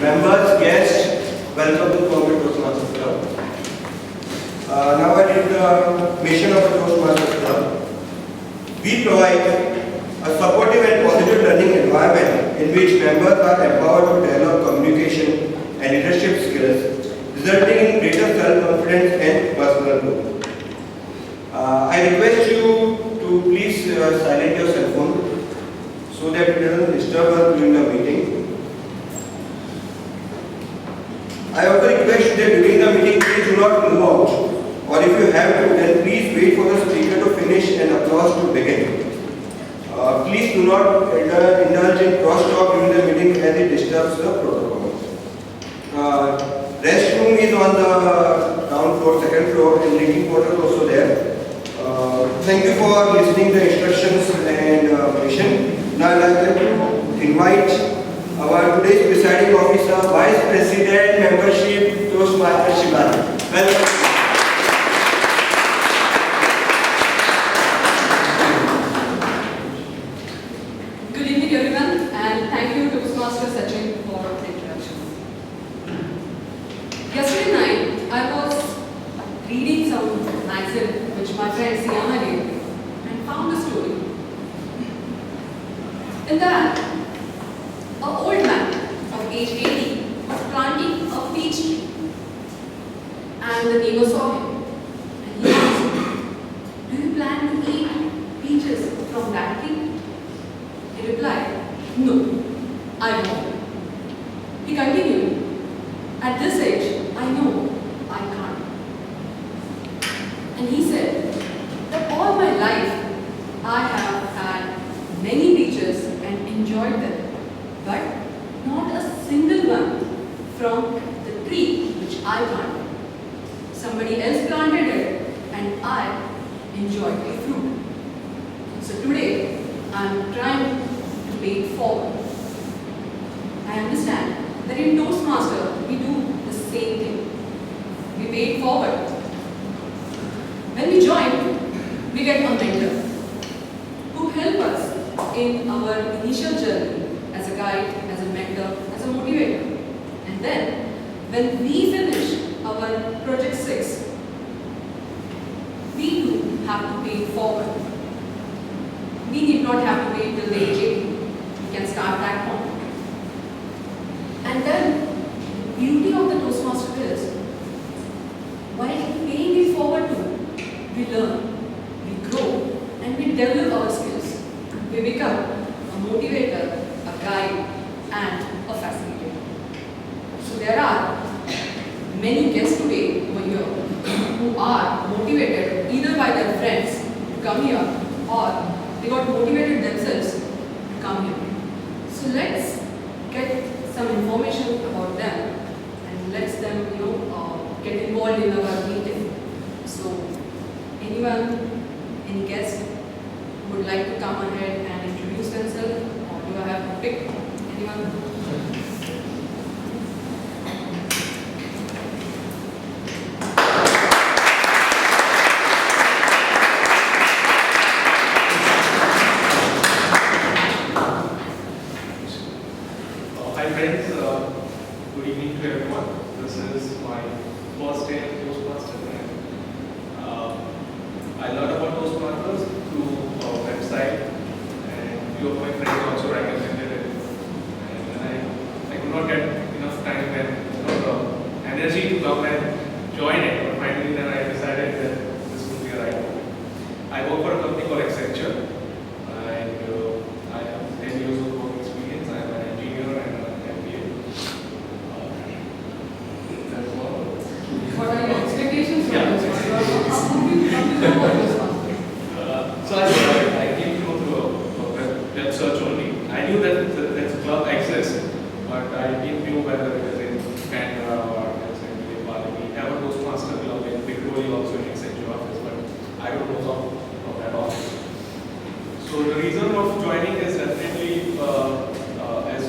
members, guests, welcome to Bombay Toastmasters Club. Now I did the mission of the Toastmasters Club. We provide a supportive and positive learning environment in which members are empowered to develop communication and leadership skills, resulting in greater self-confidence and personal growth. I request you to please silence your cell phone so that it doesn't disturb us during the meeting. I also request you that during the meeting, please do not move out, or if you have to, then please wait for the speaker to finish and applause to begin. Please do not indulge in cross-talk during the meeting as it disturbs the protocol. Restroom is on the ground floor, second floor, and drinking water is also there. Thank you for listening to the instructions and mission. Now I would like to invite our today's presiding officer, Vice President, Membership, Toastmasters Shivani. Welcome. Good evening, everyone, and thank you, Toastmaster Sachin, for the introduction. Yesterday night, I was reading some magazine which my friend Siyama gave me and found a story. In that, an old man of age 80 was planting a peach tree, and the neighbor saw him and he asked, "Do you plan to eat peaches from that tree?" He replied, "No, I won't." He continued, "At this age, I know I can't." And he said that all my life I have had many peaches and enjoyed them, but not a single one from the tree which I planted. Somebody else planted it and I enjoyed the fruit. So today I am trying to pay it forward. I understand that in Toastmaster we do the same thing. We pay it forward. When we join, we get a mentor who help us in our initial journey as a guide, as a mentor, as a motivator. And then, when we finish our Project 6, we too have to pay it forward. We need not have to wait till the age 80. We can start that point. And then, the beauty of the Toastmaster is, while paying it forward too, we learn, we grow, and we develop our skills. We become a motivator, a guide, and a facilitator. So there are many guests today over here who are motivated either by their friends to come here, or they got motivated themselves to come here. So let's get some information about them and let's them, get involved in our meeting. So anyone, any guest would like to come ahead and introduce themselves, or do I have to pick anyone? Hi friends, good evening to everyone. This is my first day at Toastmasters, and I learned about Toastmasters through our website, and few of my friends also recommended it. And I could not get enough time and the energy to come and join it, but finally then I decided that this would be a right move. I work for a company called Accenture, and I have 10 years of work experience. I am an engineer and an MBA. That's all. What are your expectations from Yeah. this? How would you know what this was? So I came to know through a web search only. I knew that the club exists, but I didn't know whether it is in Canada or it is in Bali. We have a Toastmaster club in Victoria, also in Accenture office, but I don't know of that office. So the reason of joining is definitely, as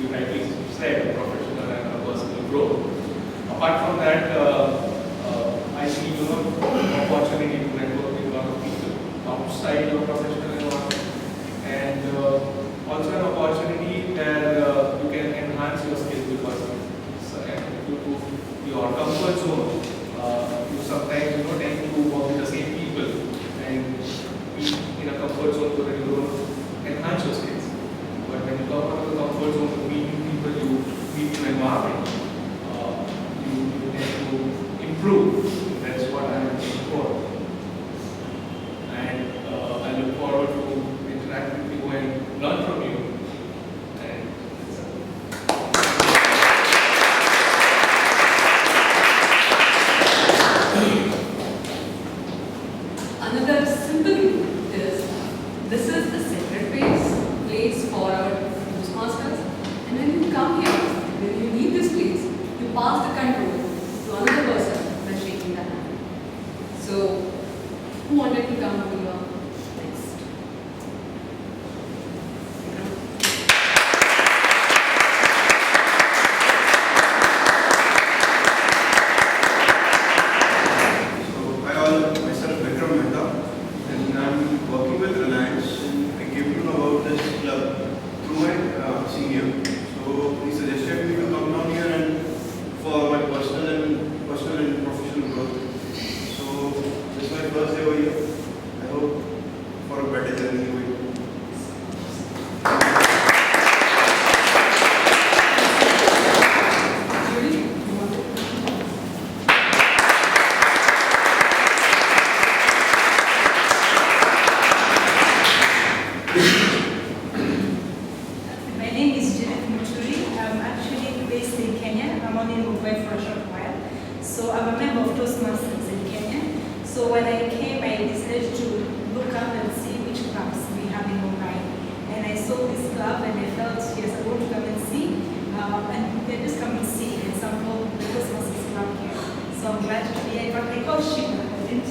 you rightly said, professional and personal growth. Apart from that, I see opportunity to network with a lot of people outside your professional environment, and also an opportunity where you can enhance your skills, because comfort zone, you sometimes tend to work with the same people and be in a comfort zone so that you don't enhance your skills. But when you come out of the comfort zone, you meet new people, you meet new environment, you tend to improve. That's what I am looking for. And I look forward to interact with you and learn from you. And Another simple rule is this is the sacred place for our Toastmasters. And when you come here, when you leave this place, you pass the control to another person by shaking the hand. So, who wanted to come to your next? And I'm working with Reliance, and I came to know about this club through my senior. So he suggested me to come down here and for my personal and professional growth. So this is my first day over here. I hope for a better journey over here. Julie, you want to? My name is Janet Muturi. I'm actually based in Kenya. I'm only in Bombay for a short while. So I'm a member of Toastmasters in Kenya. So when I came, I decided to look up and see which clubs we have in Mumbai. And I saw this club and I felt, yes, I want to come and see. And they just come and see and sample the Toastmasters club here. So I'm glad to be here. In fact, I called Shiva. I didn't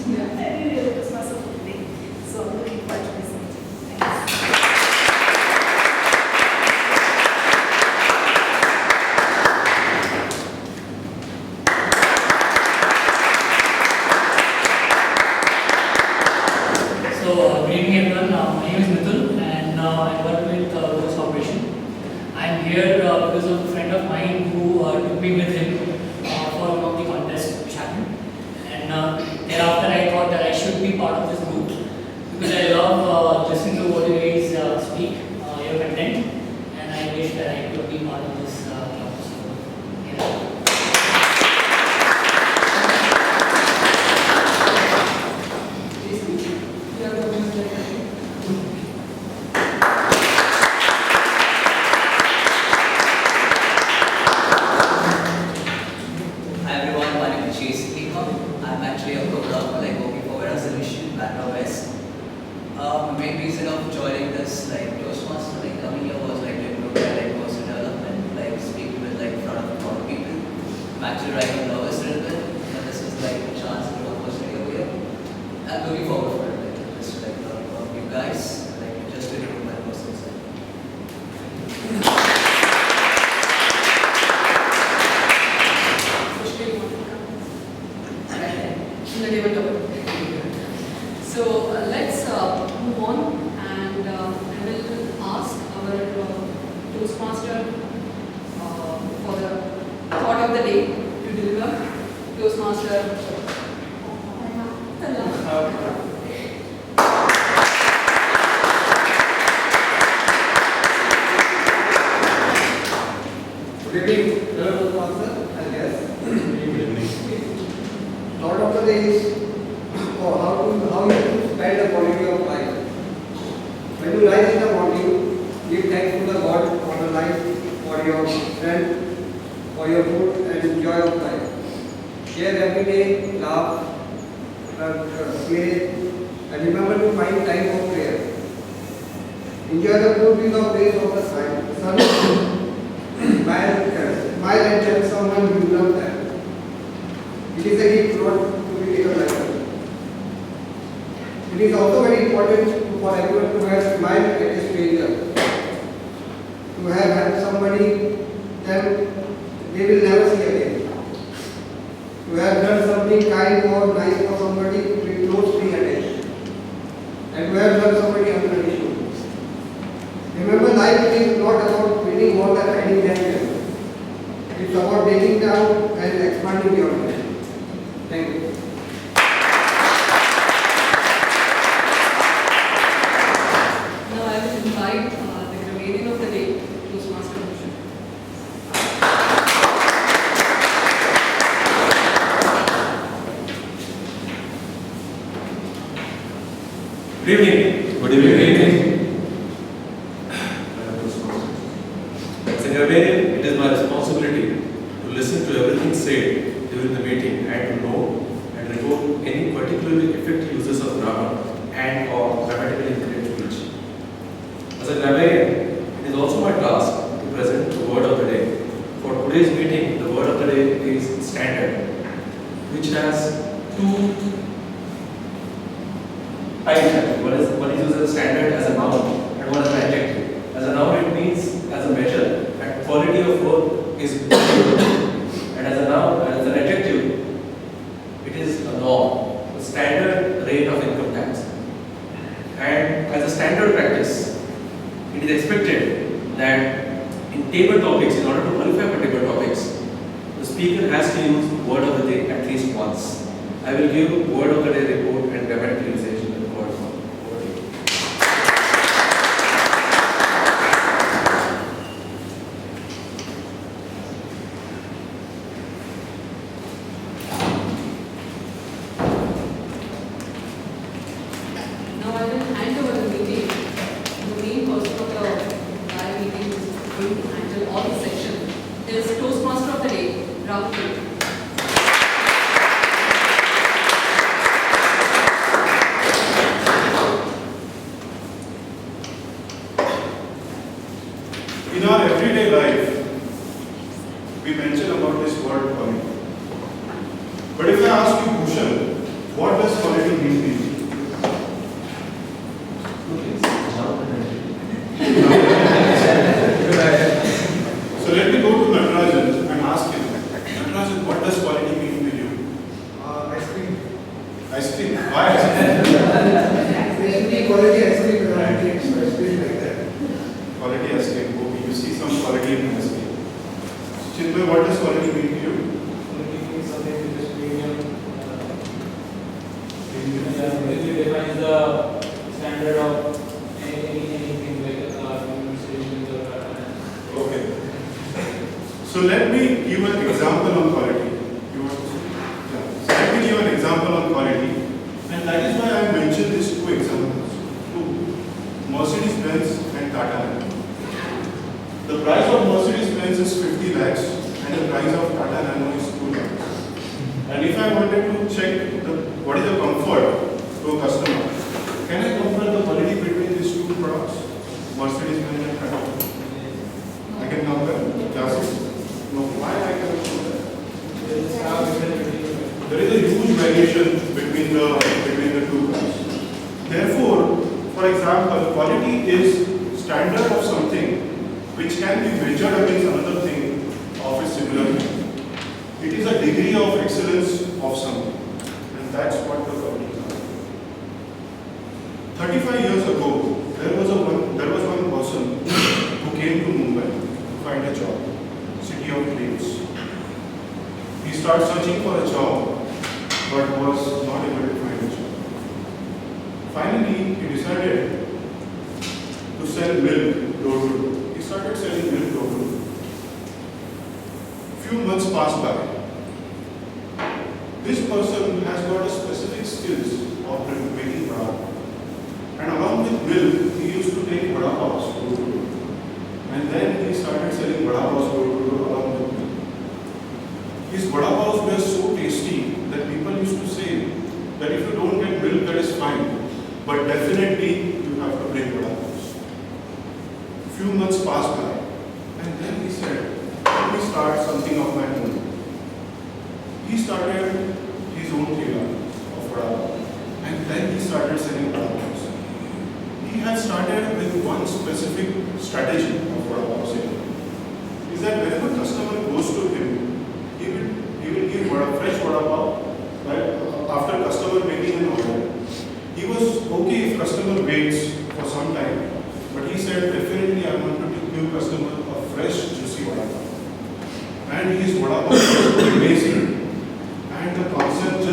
know the Toastmasters today. So I'm looking forward to this meeting. Thanks. So, good evening everyone. My name is Mithul and I work with Rose Operation. I'm here because of a friend of mine who took me with him for one of the contests which happened. And thereafter I thought that I should be part of this group because I love listening to what you guys speak, your content, and I wish that I could be part of this club. So, yeah. You are the one who is Hi everyone, my name is Jason. I'm actually a programmer, like working for Vera Solution, Bangalore West. The main reason of joining this Toastmaster, coming here was to improve my personal development, speaking with in front of a lot of people. I'm actually nervous a little bit, but this is a chance to grow personally over here. I'm looking forward for it, just to learn from you guys, just to improve my personal side. So let's move on, and I will ask our Toastmaster for the thought of the day to deliver. Toastmaster. Good evening, fellow Toastmaster, I guess. Thought of the day is how you spend the quality of life. When you rise in the morning, give thanks to the God for the life, for your strength, for your food and joy of life. Share every day, laugh, play, and remember to find time for prayer. Enjoy the good breeze of rays of the sun. Smile and tell someone you love them. It is a gift not to be taken lightly. It is also very important for everyone to have smiled at a stranger. To have helped somebody that they will never see again. To have done something kind or nice for somebody with closely attached. And to have done somebody unconditional. Remember, life is not about winning more than hiding them. It's about breaking down and expanding your life. Thank you. Now I will invite the grammarian of the day, Toastmaster Bhushan. Good evening. Good evening. As a grammarian, it is my responsibility to listen to everything said during the meeting and to know and report any particularly effective uses of grammar and or grammatically incorrect speech. As a grammarian, it is also my task to present the word of the day. For today's meeting, the word of the day is standard, which has two types. One is used as a standard as a noun and one as an adjective. As a noun, it means as a measure and quality of work is good. And as a noun, as an adjective, it is a norm, the standard rate of income tax. And as a standard practice, it is expected that in table topics, in order to qualify for table topics, the speaker has to use word of the day at least once. I will give word of the day report and grammatical usage in the word of the day. Now I will hand over the meeting to the main person of the entire meeting who is going to handle all the section. There is Toastmaster of the day, Rahul. In our everyday life, we mention about this word quality. But if I ask you, Bhushan, what does quality mean to you? So let me go to Natarajan and ask him, Natarajan, what does quality mean to you? Ice cream. Ice cream. Why ice cream? Basically, quality ice cream variety expressed like that. Quality ice cream. Okay, you see some quality in ice cream. Chinmay, what does quality mean to you? Quality means something which is premium. It defines the standard of anything like stations or. Okay. So let me give an example on quality. You want to say? Yeah. So let me give an example on quality. And that is why I mentioned these two examples. Two. Mercedes-Benz and Tata. The price of Mercedes-Benz is 50 lakhs and the price of Tata Nano is 2 lakhs. And if I wanted to check what is the comfort to a customer, can I compare the quality between these two products, Mercedes-Benz and Tata? I can compare classes. No, why I cannot compare? There is a huge variation between the two cars. Therefore, for example, quality is standard of something which can be measured against another thing of a similar thing. It is a degree of excellence of something, and that's what the quality is. 35 years ago, there was one person who came to Mumbai to find a job, city of dreams. He started searching for a job, but was not able to find a job. Finally, he decided to sell milk door to door. He started selling milk door to door. Few months passed by. This person has got a specific skills of making vada. And along with milk, he used to take vada paos door to door. And then he started selling vada paos door to door along with milk. His vada paos were so tasty that people used to say that if you don't get milk, that is fine. But definitely you have to bring vada paos. Few months passed by, and then he said, let me start something of my own. He started his own thela of vada pav, and then he started selling vada pavs. He had started with one specific strategy of vada pav selling. Is that whenever customer goes to him, he will give fresh vada pav, right, after customer making an order. He was okay if customer waits for some time, but he said definitely I want to give customer a fresh juicy vada pav. And his vada pav was amazing, and the concept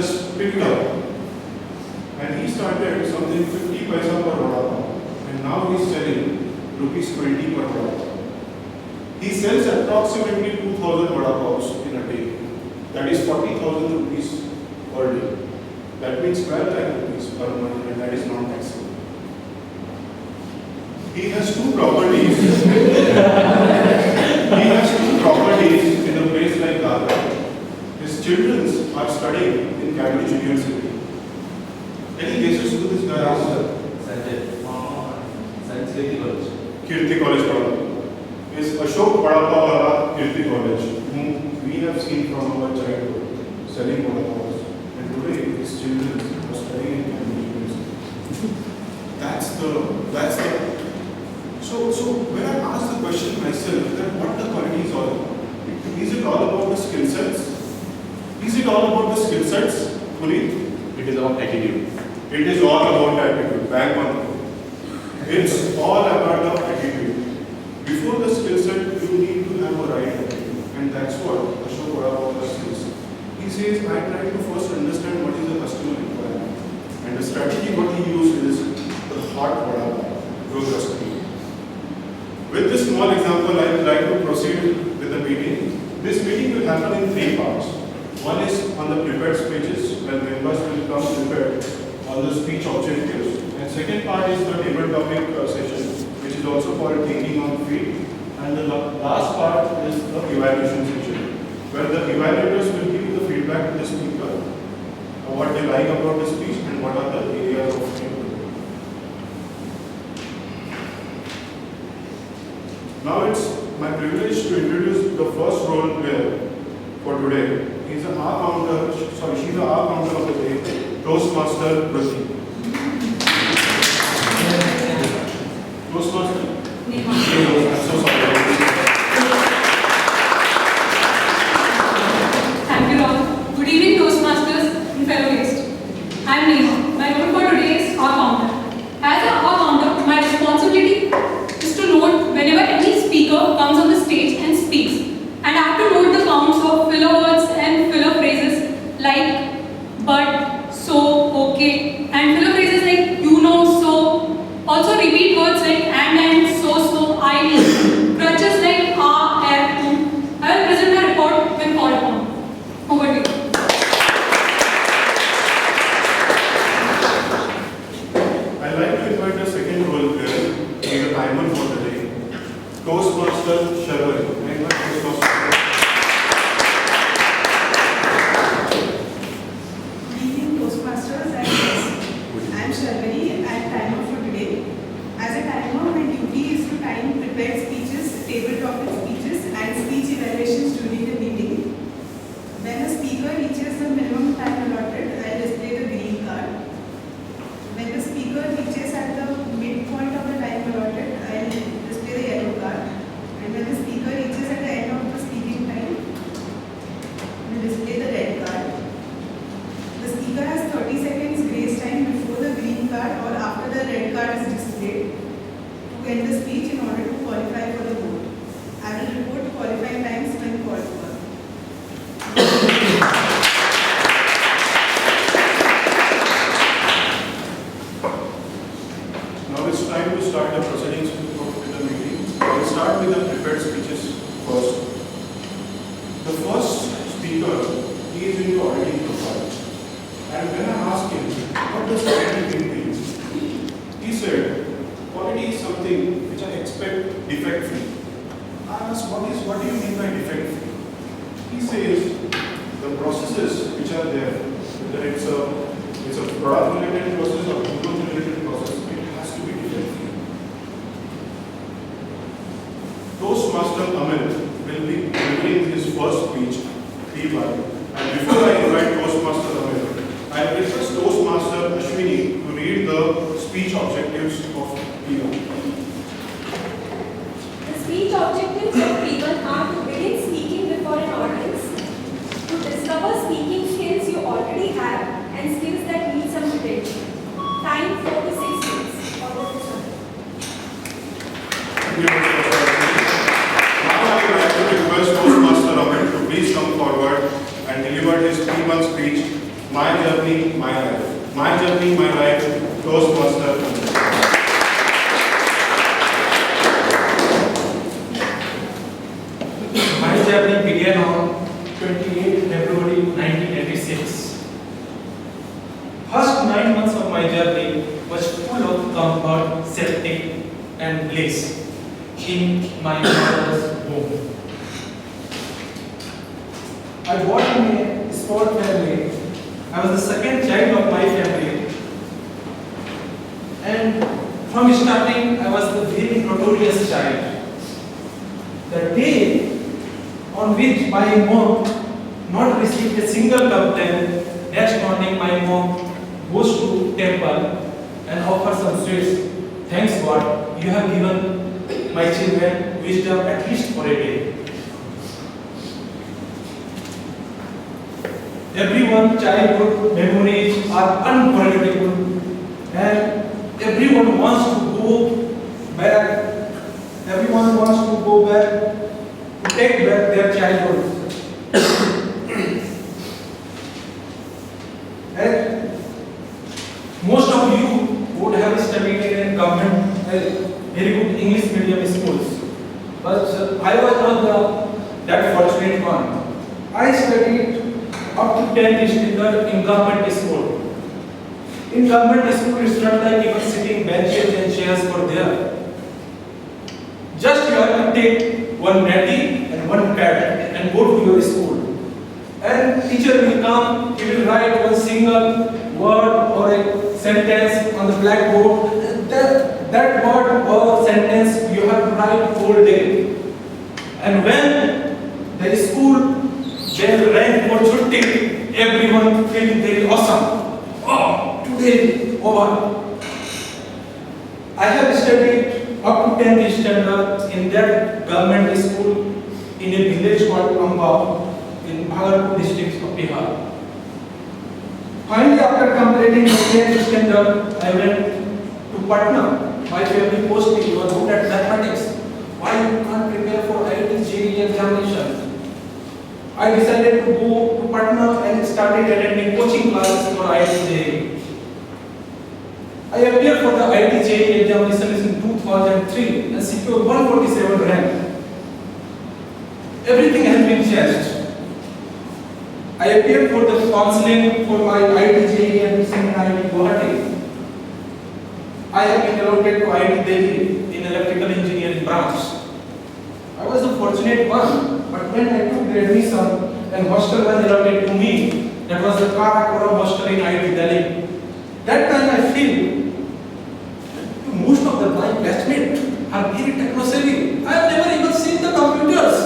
started something 50 paisa per vada pav, and now he's selling rupees 20 per vada pav. He sells approximately 2,000 vada pavs in a day. That is 40,000 rupees per day. That means 12 lakh rupees per month, and that is not taxable. He has two properties. He has two properties in a place like Dhaka. His children are studying in Cambridge University. Any guesses who this guy is? Kirti College. Is Ashok Vada Pav Wala Kirti College, whom we have seen from our childhood selling vada pavs, and today his children are studying in Cambridge University. That's the. So when I ask the question myself that what the quality is all about, is it all about the skill sets? Is it all about the skill sets, Puneet? It is about attitude. It is all about attitude. Bang on. It's all about the attitude. Before the skill set, you need to have a right attitude, and that's what Ashok Vada Pav says. He says, I try to first understand what is the customer requirement, and the strategy what he used is the hot Vada Pav, recipe. With this small example, I would like to proceed with the meeting. This meeting will happen in 3 parts. One is on the prepared speeches, where members will come prepared on the speech objectives, and second part is the table topic session, which is also called thinking on feet, and the last part is the evaluation session, where the evaluators will give the feedback to the speaker, what they like about the speech and what are the areas of improvement. Now it's my privilege to introduce the first role player for today. She's a R-founder of the day, Toastmaster Ruchi. Toastmaster? I'm so sorry. Thank you, Ron. Good evening, Toastmasters and fellow guests. I'm Neha. My role for today is R-founder. As a R-founder, my responsibility is to note whenever any speaker comes on the stage and speaks. And I have to note the counts of filler words and filler phrases like but, so, okay, and filler phrases like you know, so. Also repeat words like and, so, I need. Crutches like I will present my report when called upon. Over to you. I'd like to invite the second role player, who is a timer for the day, Toastmaster Sharwari. I invite Toastmaster. Good evening, Toastmasters and guests. I am Sharwari. I am timer for today. As a timer, my duty is to time prepared speeches, table topic speeches, and speech evaluations during the meeting. When a speaker reaches the minimum time allotted, I display the green card. When the speaker reaches at the midpoint of the time allotted, I display the yellow card. And when the speaker reaches at the end of the speaking time, I display the red card. The speaker has 30 seconds grace time before the green card or after the red card is displayed to end the speech in order to qualify for the vote. I will report qualifying times when called for. Now it's time to start the proceedings with the meeting. We'll start with the prepared speeches first. The first speaker, he is into auditing profile. And when I asked him, what does timekeeping mean? He said, quality is something which I expect defect-free. I asked, what do you mean by defect-free? He says, the processes which are there, whether it's a product-related process or human-related process, it has to be defect-free. Toastmaster Amit will be delivering his first speech, P1. And before I invite Toastmaster Amit, I request Toastmaster Ashwini to read the speech objectives of P1. The speech objectives of P1 are to begin speaking before an audience, to discover speaking skills you already have and skills that need some potential. Time 4 to 6 minutes. Over to sir. Thank you, Mr. Ashwini. Now I would like to request Toastmaster Amit to please come forward and deliver his P1 speech, My Journey, My Life. My journey, my life, Toastmaster. My journey began on 28 February 1986. First 9 months of my journey was full of comfort, safety, and bliss in my mother's home. I born in a small family. I was the second child of my family. And from starting, I was the very notorious child. The day on which my mom not received a single complaint, next morning my mom goes to temple and offers some sweets. Thanks God, you have given my children wisdom at least for a day. Everyone's childhood memories are unforgettable, and everyone wants to go back. Everyone wants to go back to take back their childhood. And most of you would have studied in government, very good English medium schools, but I was not that fortunate one. I studied up to 10th standard in government school. In government school, it's not like even sitting benches and chairs for there. Just you have to take one natty and one pad and go to your school. And teacher will come, he will write one single word or a sentence on the blackboard. That word or sentence you have to write whole day. And when the school bell rang for chutti, everyone feeling very awesome. Oh, today over. I have studied up to 10th standard in that government school in a village called Amba in Bhagalpur district of Bihar. Finally, after completing the 10th standard, I went to Patna. My family posted me, you are good at mathematics. Why you can't prepare for IIT JEE examination? I decided to go to Patna and started attending coaching classes for IIT JEE. I appeared for the IIT JEE examination in 2003 and secured 147 rank. Everything has been changed. I appeared for the counseling for my IIT JEE admission in IIT Guwahati. I have been allotted to IIT Delhi in electrical engineering branch. I was the fortunate one, but when I took the admission and hostel was allotted to me, that was the Karakoram hostel in IIT Delhi. That time I feel most of the my classmates are very techno-savvy. I have never even seen the computers.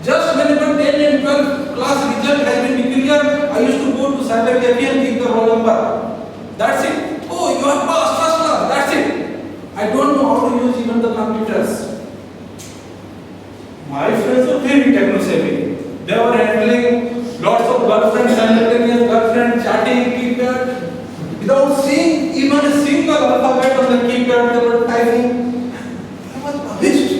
Just whenever 10 and 12 class result has been declared, I used to go to cyber cafe and give the roll number. That's it. Oh, you have passed first class. That's it. I don't know how to use even the computers. My friends were very techno-savvy. They were handling lots of girlfriends, simultaneous girlfriends, chatting, keypad. Without seeing even a single alphabet on the keypad, they were typing. I was amazed.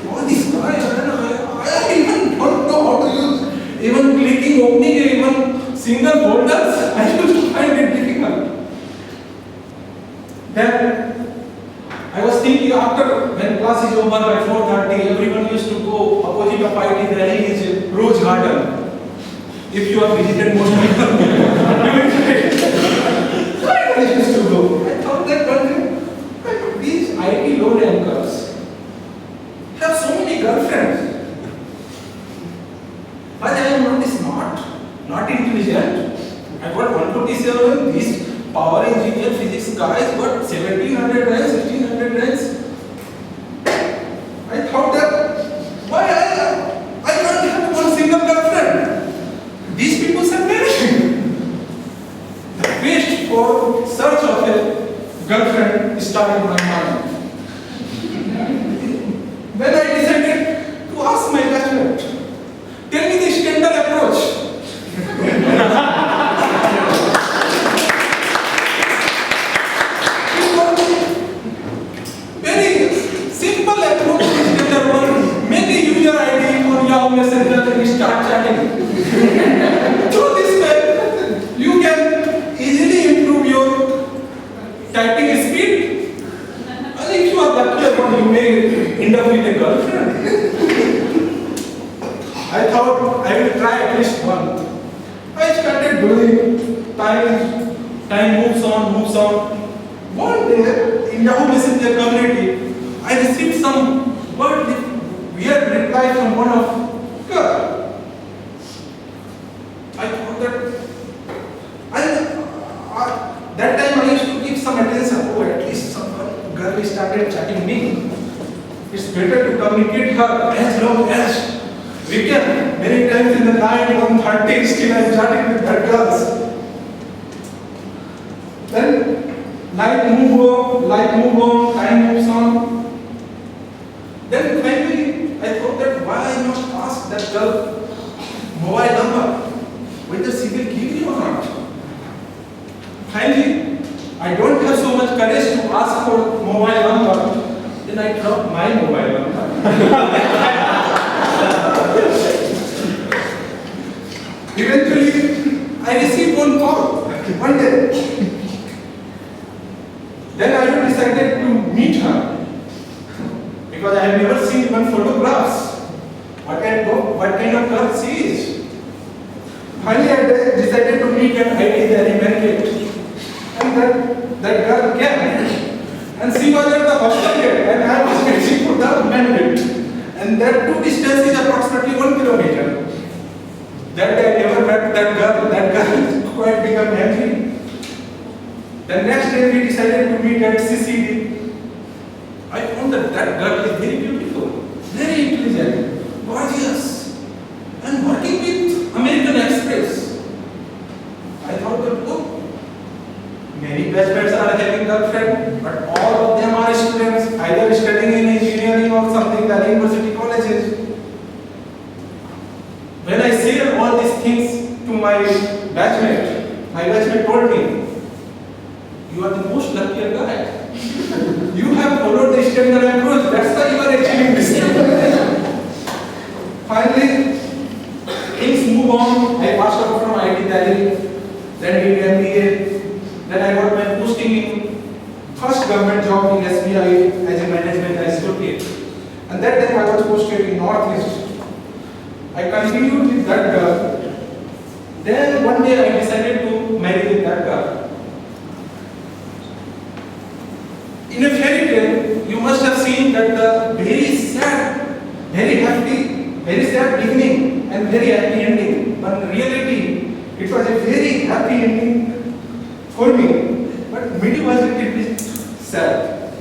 All these guys, I even don't know how to use even clicking, opening, even single folders. I used to find it difficult. Then I was thinking after when class is over by 4:30, everyone used to go opposite of IIT Delhi is Rose Garden. If you have visited most of them, I used to go. I thought that one thing, these IIT low rankers have so many girlfriends. But I am not smart, not intelligent. I got 147, these power engineer physics guys got 1700 ranks, 1600 ranks. I thought that, why I can't have one single girlfriend? These people are married. The quest for search of a girlfriend started in my mind. When I decided to ask my classmate, tell me the standard approach. Very simple approach is standard one. Make a user ID on Yahoo Messenger and start chatting. Through this way, you can easily improve girlfriend. I thought I will try at least one. I started doing time moves on. One day in Yahoo Messenger community, I received some weird reply from one of girl. I thought that time I used to give some attention. Oh, at least some girl started chatting me. It's better to communicate her as long as we can. Many times in the night, 1:30, still I'm chatting with that girls. Then life move on, time moves on. Then finally, I thought that why I must ask that girl mobile number, whether she will give me or not. Finally, I don't have so much courage to ask for mobile number. Then I dropped my mobile number. Eventually, I received one call one day. Then I decided to meet her because I have never seen even photographs. What kind of girl she is. Finally, I decided to meet an IT market, and that girl came, and she was at the hostel gate, and I was waiting for the main gate, and that two distance is approximately 1 kilometer. That day I never met that girl. That girl quite become angry. The next day we decided to meet at CCD. I found that girl is very beautiful, very intelligent, gorgeous, and working with American Express. I thought that, oh, many batchmates are having girlfriend, but all of them are students, either studying in engineering or something, the university colleges. When I said all these things to my batchmate told me, you are the most luckier guy. You have followed the standard approach, that's why you are achieving this. Finally, things move on. I passed out from IT Delhi, then did MBA, then I got my posting in first government job in SBI as a management associate. And that time I was posted in Northeast. I continued with that girl. Then one day I decided to marry with that girl. In a fairy tale, you must have seen that the very sad, very happy, very sad beginning and very happy ending. But in reality, it was a very happy ending for me. But middle was a little bit sad.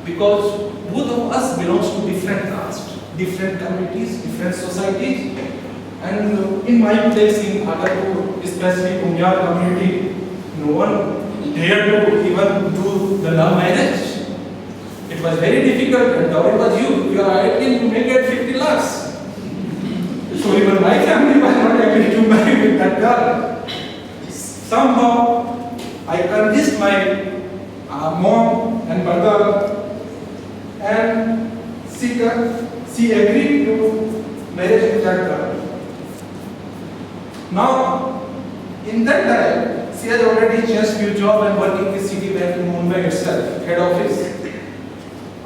Because both of us belongs to different castes, different communities, different societies. And in my place in Agapur, especially Punjab community, no one dared to even do the love marriage. It was very difficult, and dowry was you are ideal, you may get 50 lakhs. So even my family was not able to marry with that girl. Somehow I convinced my mom and brother, and she agreed to marriage with that girl. Now, in that time, she has already changed new job and working with Citibank in Mumbai itself, head office.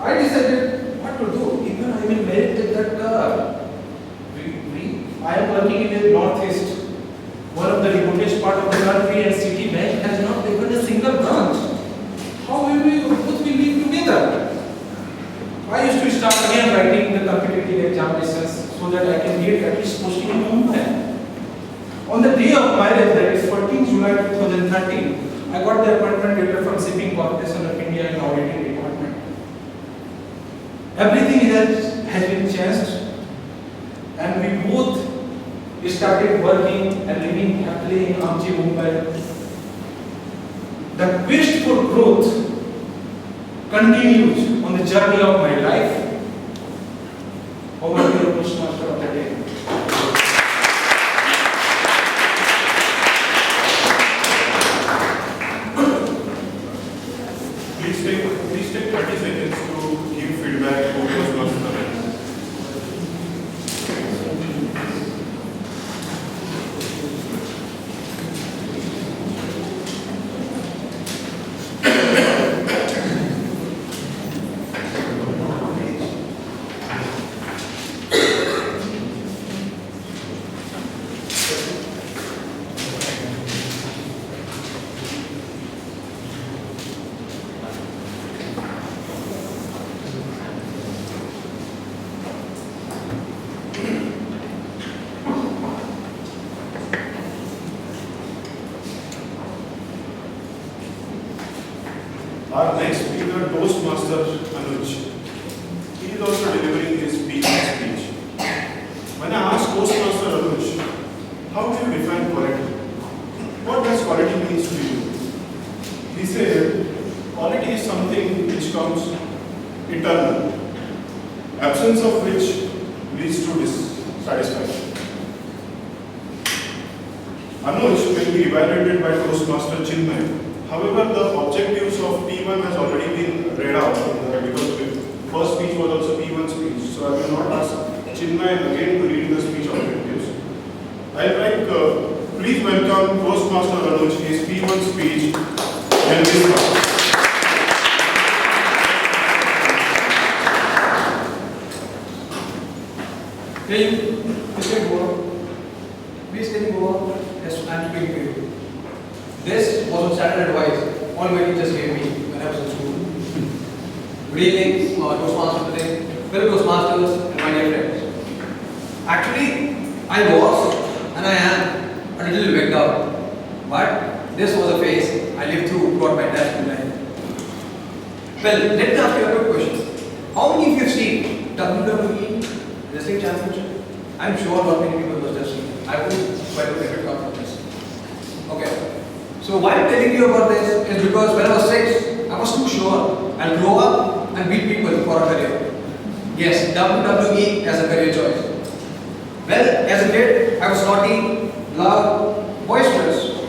I decided what to do. Even I will marry with that girl. I am working in the Northeast, one of the remotest part of the country, and Citibank has not even a single branch. How will we both will live together? I used to start again writing the competitive examinations so that I can get at least posting in Mumbai. On the day of marriage, that is 14 July 2013, I got the appointment letter from Shipping Corporation of India in auditing department. Everything has been changed, and we both started working and living happily in Amchi, Mumbai. The quest for growth continues on the journey of my life. Over to your Toastmaster of the day. Please take 30 seconds to give feedback to Toastmaster. Master Anuj. He is also delivering his speech. When I asked Toastmaster Anuj, how do you define quality? What does quality mean to you? He said, quality is something which comes eternal, absence of which leads to dissatisfaction. Anuj will be evaluated by Toastmaster Chinmay. However, the objectives of P1 has already been read out because the first speech was also P1 speech. So I will not ask Chinmay again to read the speech objectives. I would like please welcome Toastmaster Anuj, his P1 speech and this one. Hey, Mr. Goa, please tell me Goa, yes, I'm speaking to you. This was a standard advice all my teachers gave me when I was in school. Good evening, Toastmasters today, fellow Toastmasters and my dear friends. Actually, I was and I am a little wigged out, but this was a phase I lived through throughout my entire school life. Well, let me ask you a quick question. How many of you have seen WWE Wrestling Championship? I'm sure not many people must have seen it. I would quite a favorite come from this. Okay. So why I'm telling you about this is because when I was 6, I was too sure I'll grow up and beat people for a career. Yes, WWE as a career choice. Well, as a kid, I was naughty, loud, boisterous,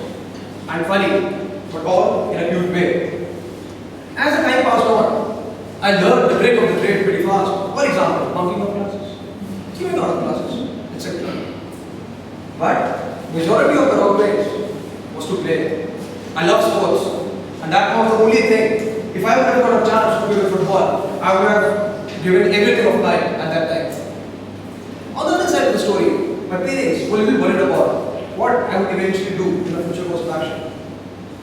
and funny, but all in a cute way. As the time passed on, I learned the trick of the trade pretty fast. For example, bunking of classes, giving out of classes, etc. But majority of the outways was to play. I love sports, and that was the only thing. If I would have got a chance to play with football, I would have given everything of mine at that time. On the other side of the story, my parents were a little worried about what I would eventually do in my future course of action.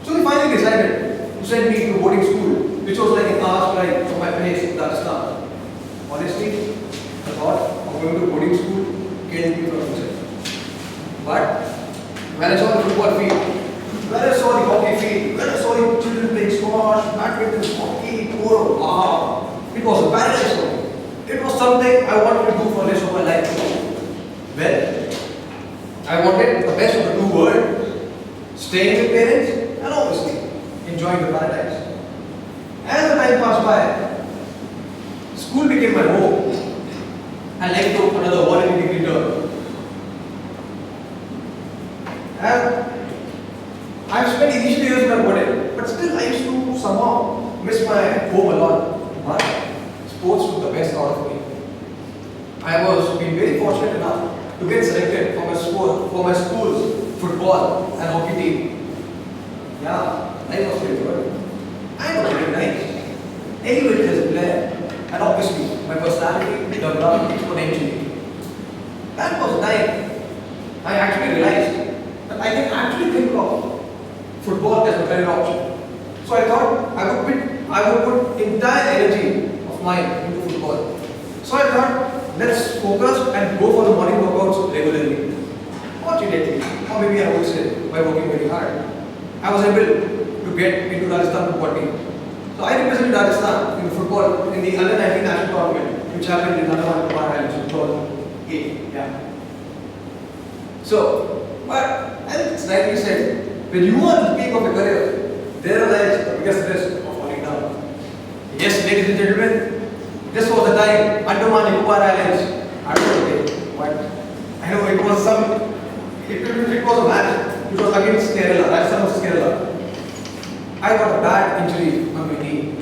So they finally decided to send me to boarding school, which was like an hour's ride from my place in Rajasthan. Honestly, the thought of going to boarding school killed me from inside. But when I saw the football field, when I saw the hockey field, when I saw the children playing squash, badminton, hockey, polo, wow, it was a paradise for me. It was something I wanted to do for the rest of my life. Well, I wanted the best of the two worlds, staying with parents and obviously enjoying the paradise. As the time passed by, school became my home. I like to another 180 degree turn. And I've spent initial years in my body, but still I used to somehow miss my home a lot. But sports took the best out of me. I was being very fortunate enough to get selected for my school's football and hockey team. Yeah, life was very good. I was very nice, elevated as a player, and obviously my personality developed exponentially. That was the time I actually realized that I can actually think of football as a better option. So I thought I would put entire energy of mine into football. So I thought, let's focus and go for the morning workouts regularly. Fortunately, or maybe I would say by working very hard, I was able to get into Rajasthan football team. So I represented Rajasthan in football in the under 19 national tournament, which happened in Andaman Islands, 2008. Yeah. So, but as it's rightly said, when you are at the peak of your career, there lies the biggest risk of falling down. Yes, ladies and gentlemen, this was the time Andaman Nicobar Islands. I don't know what. I know it was it was a match. It was against Kerala. Rajasthan was Kerala. I got a bad injury on my knee,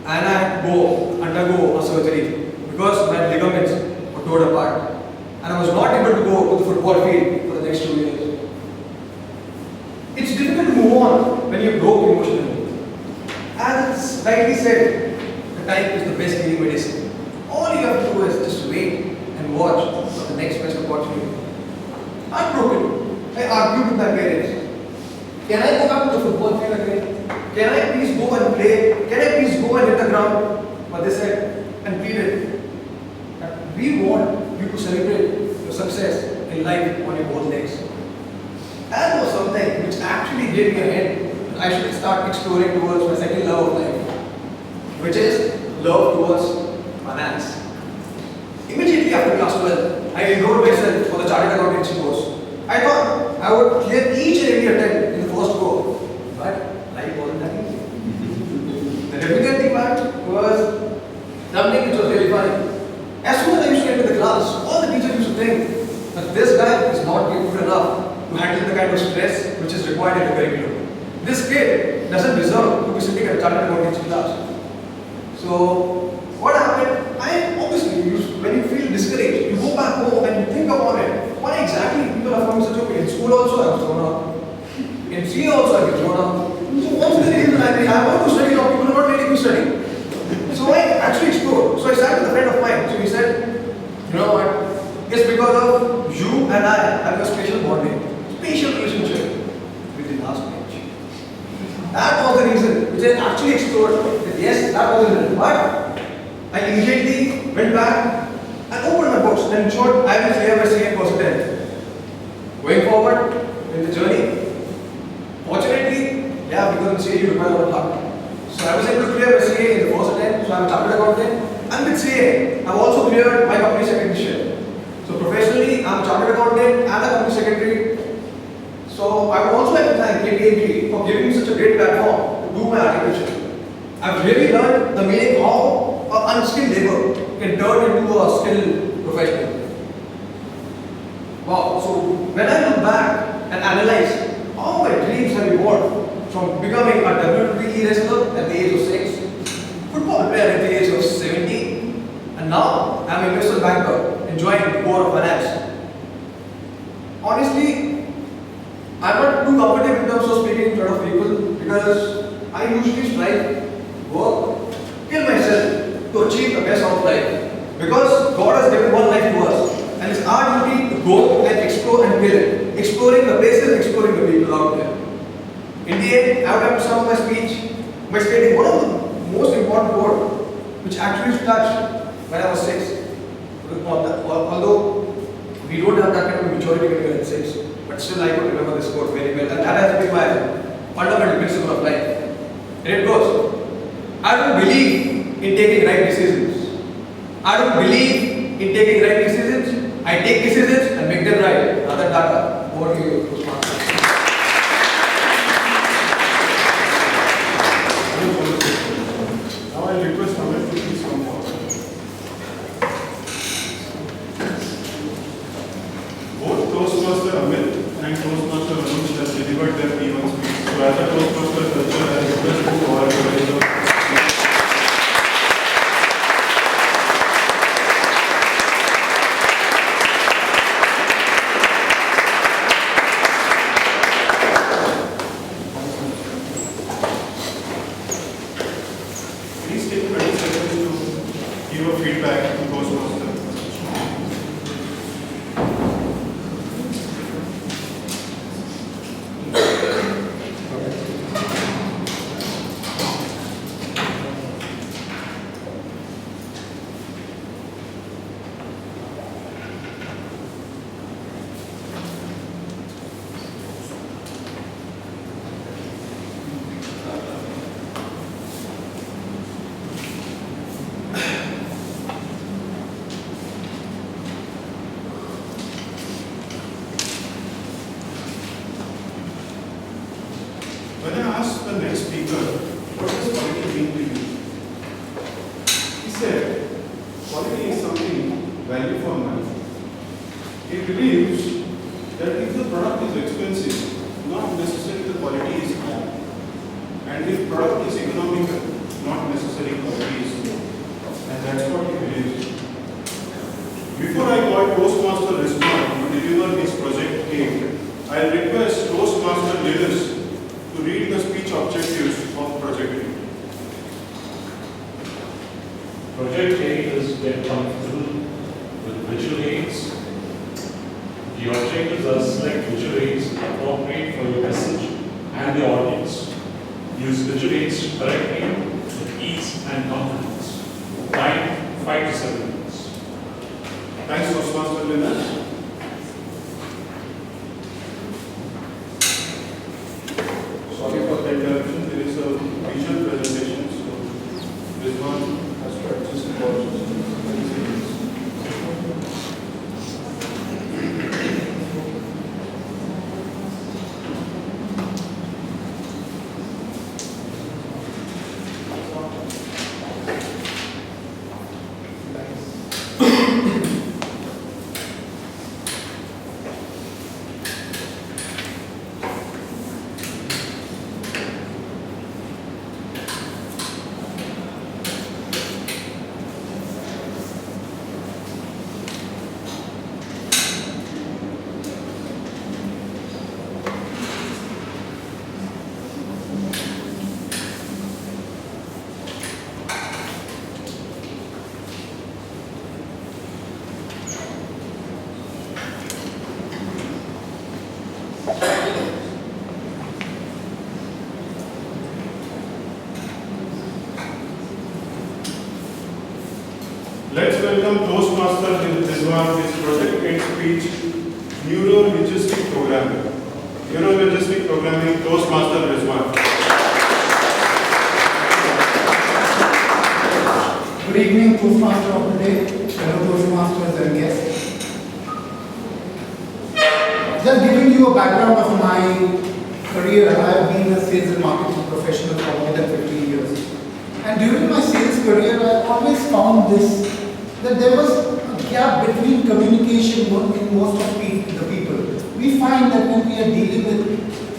and I had to undergo a surgery because my ligaments were torn apart, and I was not able to go to the football field for the next 2 years. It's difficult to move on when you're broke emotionally. As it's rightly said, the time is the best healing medicine. All you have to do is just wait and watch for the next best opportunity. I'm broken. I argued with my parents. Can I go back to the football field again? Can I please go and play? Can I please go and hit the ground? But they said and pleaded that we want you to celebrate your success in life on your both legs. That was something which actually gave me a hint that I should start exploring towards my second love of life, which is love towards finance. Immediately after class 12, I enrolled myself for the chartered accountancy course. I thought I would clear each and every attempt in the first go, but life wasn't that easy. The difficult part was something which was really funny. As soon as I used to enter the class, all the teachers used to think that this guy is not good enough to handle the kind of stress which is required in the curriculum. This kid doesn't deserve to be sitting at a chartered accountancy class. So, what happened? When you feel discouraged, you go back home and you think about it. Why exactly people are forming such a way? In school also I was thrown out. In CA also I was thrown out. So what's the reason I want to study now? People are not letting me study. So I actually explored. So I sat with a friend of mine. So he said, you know what? It's because of you and I having a special bonding, special relationship with the last bench. That was the reason which I actually explored. That yes, that was the reason. But I immediately went back and opened my books and ensured I will clear my CA course then. Going forward in the journey, fortunately, because in CA you require a lot of luck. So I was able to clear my CA in the first attempt, so I'm a chartered accountant. And with CA, I've also cleared my company secretaryship. So professionally, I'm a chartered accountant and a company secretary. So I would also like to thank KPMG for giving me such a great platform to do my articulation. I've really learned the meaning of unskilled labor can turn into a skilled professional. Wow, so when I look back and analyze how my dreams have evolved from becoming a WWE wrestler at the age of 6, football player at the age of 17, and now I'm an investment banker enjoying the core of finance. Honestly, I'm not too comfortable in terms of speaking in front of people because I usually strive, work, kill myself to achieve the best out of life. Because God has given one life to us, and it's our duty to go and explore and kill it. Exploring the places, exploring the people out there. In the end, I would like to sum up my speech by stating one of the most important words which actually touched when I was 6. Although we don't have that kind of maturity when we were at 6, but still I could remember this quote very well, and that has been my fundamental principle of life. And it goes, I don't believe in taking right decisions. I don't believe in taking right decisions. I take decisions and make them right. Other data. Over to you, Toastmasters. Now I request Amit to please come forward. Both Toastmaster Amit and Toastmaster Anuj have delivered their P1 speech. So as a Toastmaster culture, I request you all to raise your Please take 30 seconds to give a feedback to Toastmaster. When I asked the next speaker, what does quality mean to you? He said, quality is something value for money. He believes that if the product is expensive, not necessarily the quality is high. And if product is economical, not necessarily quality is low. And that's what he believes. Before I call Toastmaster respond to deliver his project cake, I request Toastmaster leaders to read the speech objectives of Project A. Project A is get comfortable with visual aids. The objectives are select visual aids appropriate for your message and the audience. Use visual aids correctly with ease and confidence. Time 5 to 7 minutes. Thanks, Toastmaster leaders. Sorry for the interruption. There is a visual presentation, so this one has Toastmaster Rizwan is project and speech neuro-linguistic programming. Neuro-linguistic programming, Toastmaster Rizwan. Good evening, Toastmaster of the day, fellow Toastmasters and guests. Just giving you a background of my career, I have been a sales and marketing professional for more than 15 years. And during my sales career, I always found this, that there was a gap between communication in most of the people. We find that when we are dealing with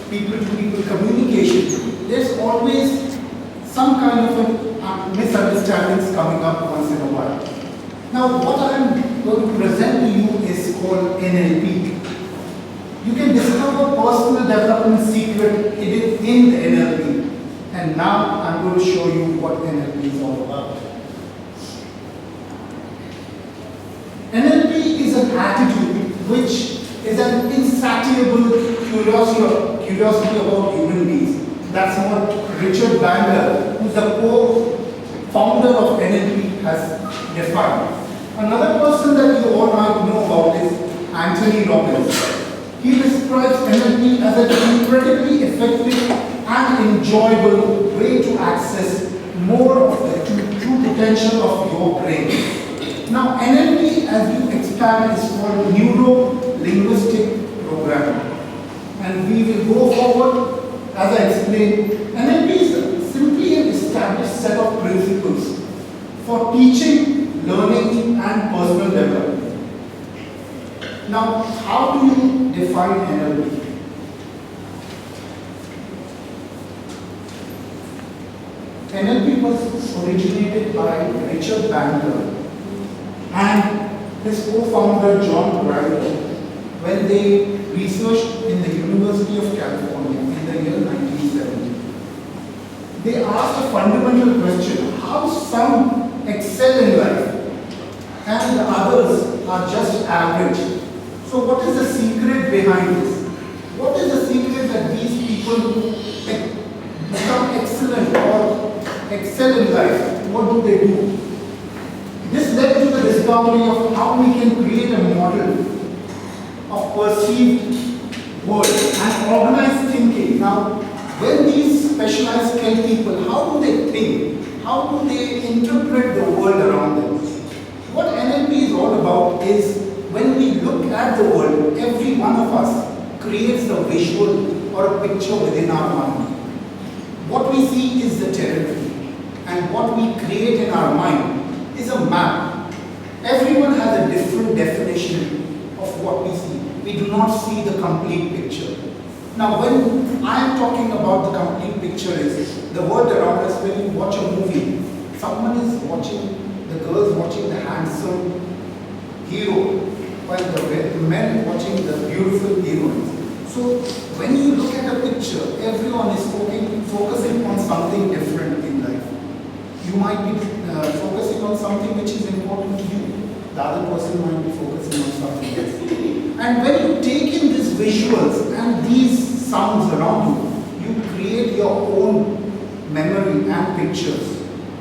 people-to-people communication, there's always some kind of a misunderstandings coming up once in a while. Now, what I am going to present to you is called NLP. You can discover personal development secret hidden in the NLP. And now I'm going to show you what NLP is all about. NLP is an attitude which is an insatiable curiosity about human beings. That's what Richard Bandler, who's the co-founder of NLP, has defined. Another person that you all might know about is Anthony Robbins. He describes NLP as an incredibly effective and enjoyable way to access more of the true potential of your brain. Now, NLP, as you expand, is called neuro-linguistic programming. And we will go forward, as I explained. NLP is simply an established set of principles for teaching, learning, and personal development. Now, how do you define NLP? NLP was originated by Richard Bandler and his co-founder John Grinder when they researched in the University of California in the year 1970. They asked a fundamental question: how some excel in life and the others are just average. So what is the secret behind this? What is the secret that these people become excellent or excel in life? What do they do? This led to the discovery of how we can create a model of perceived world and organized thinking. Now, when these specialized skilled people, how do they think? How do they interpret the world around them? What NLP is all about is when we look at the world, every one of us creates a visual or a picture within our mind. What we see is the territory, and what we create in our mind is a map. Everyone has a different definition of what we see. We do not see the complete picture. Now, when I am talking about the complete picture is the world around us. When you watch a movie, someone is watching, the girl is watching the handsome hero, while the men watching the beautiful heroines. So when you look at a picture, everyone is focusing on something different in life. You might be focusing on something which is important to you. The other person might be focusing on something else. And when you take in these visuals and these sounds around you, you create your own memory and pictures.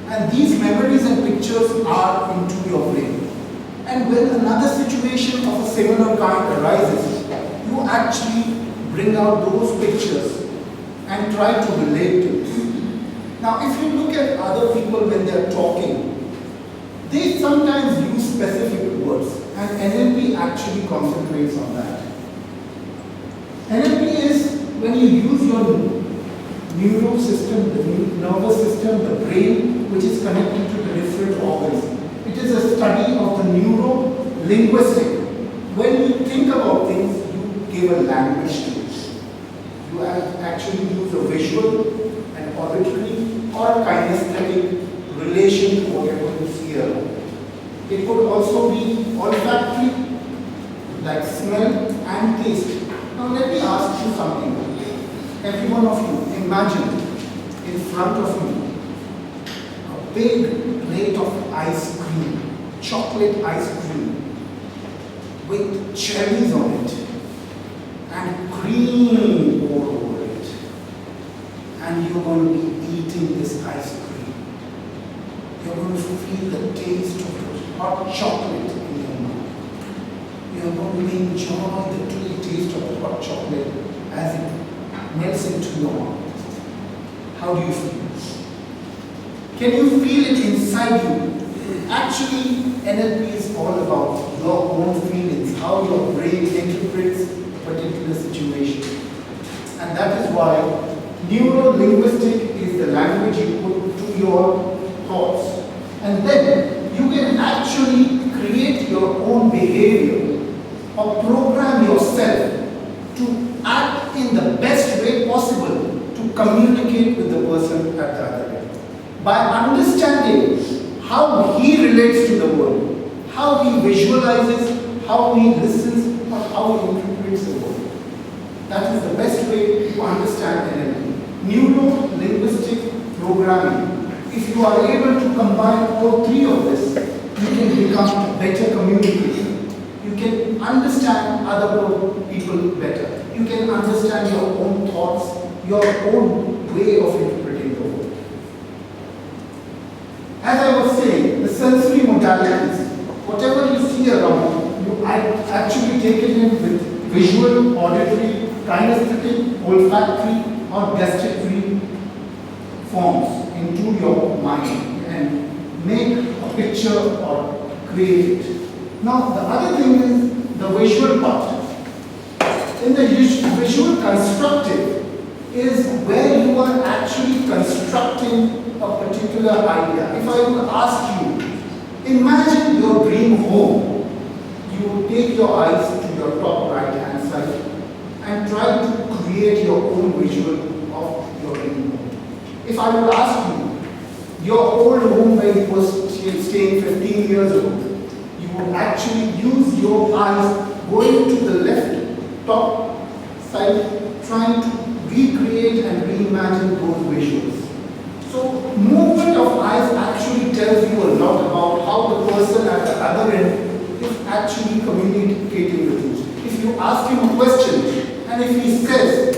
And these memories and pictures are into your brain. And when another situation of a similar kind arises, you actually bring out those pictures and try to relate to it. Now, if you look at other people when they are talking, they sometimes use specific words, and NLP actually concentrates on that. NLP is when you use your neuro system, the nervous system, the brain, which is connected to the different organs. It is a study of the neuro-linguistic. When you think about things, you give a language to it. You actually use a visual, an auditory, or a kinesthetic relation to whatever you see around. It could also be olfactory, like smell and taste. Now let me ask you something. Every one of you, imagine in front of you a big plate of ice cream, chocolate ice cream, with cherries on it, and cream poured over it. And you're going to be eating this ice cream. You're going to feel the taste of hot chocolate in your you're going to enjoy the dewy taste of the hot chocolate as it melts into your mouth. How do you feel? Can you feel it inside you? Actually, NLP is all about your own feelings, how your brain interprets a particular situation. And that is why neuro-linguistic is the language you put to your thoughts. And then you can actually create your own behavior or program yourself to act in the best way possible to communicate with the person at the other end. By understanding how he relates to the world, how he visualizes, how he listens, or how he interprets the world. That is the best way to understand NLP. Neuro-linguistic programming. If you are able to combine all three of this, you can become a better communicator. You can understand other people better. You can understand your own thoughts, your own way of interpreting the world. As I was saying, the sensory modalities, whatever you see around, you actually take it in with visual, auditory, kinesthetic, olfactory, or gustatory forms into your mind and make a picture or create it. Now, the other thing is the visual part. In the visual constructive is where you are actually constructing a particular idea. If I would ask you, imagine your dream home. You take your eyes to your top right hand side and try to create your own visual of your dream home. If I would ask you, your old home where you were staying 15 years ago, you would actually use your eyes going to the left top side, trying to recreate and reimagine those visuals. So movement of eyes actually tells you a lot about how the person at the other end is actually communicating with you. If you ask him a question and if he says,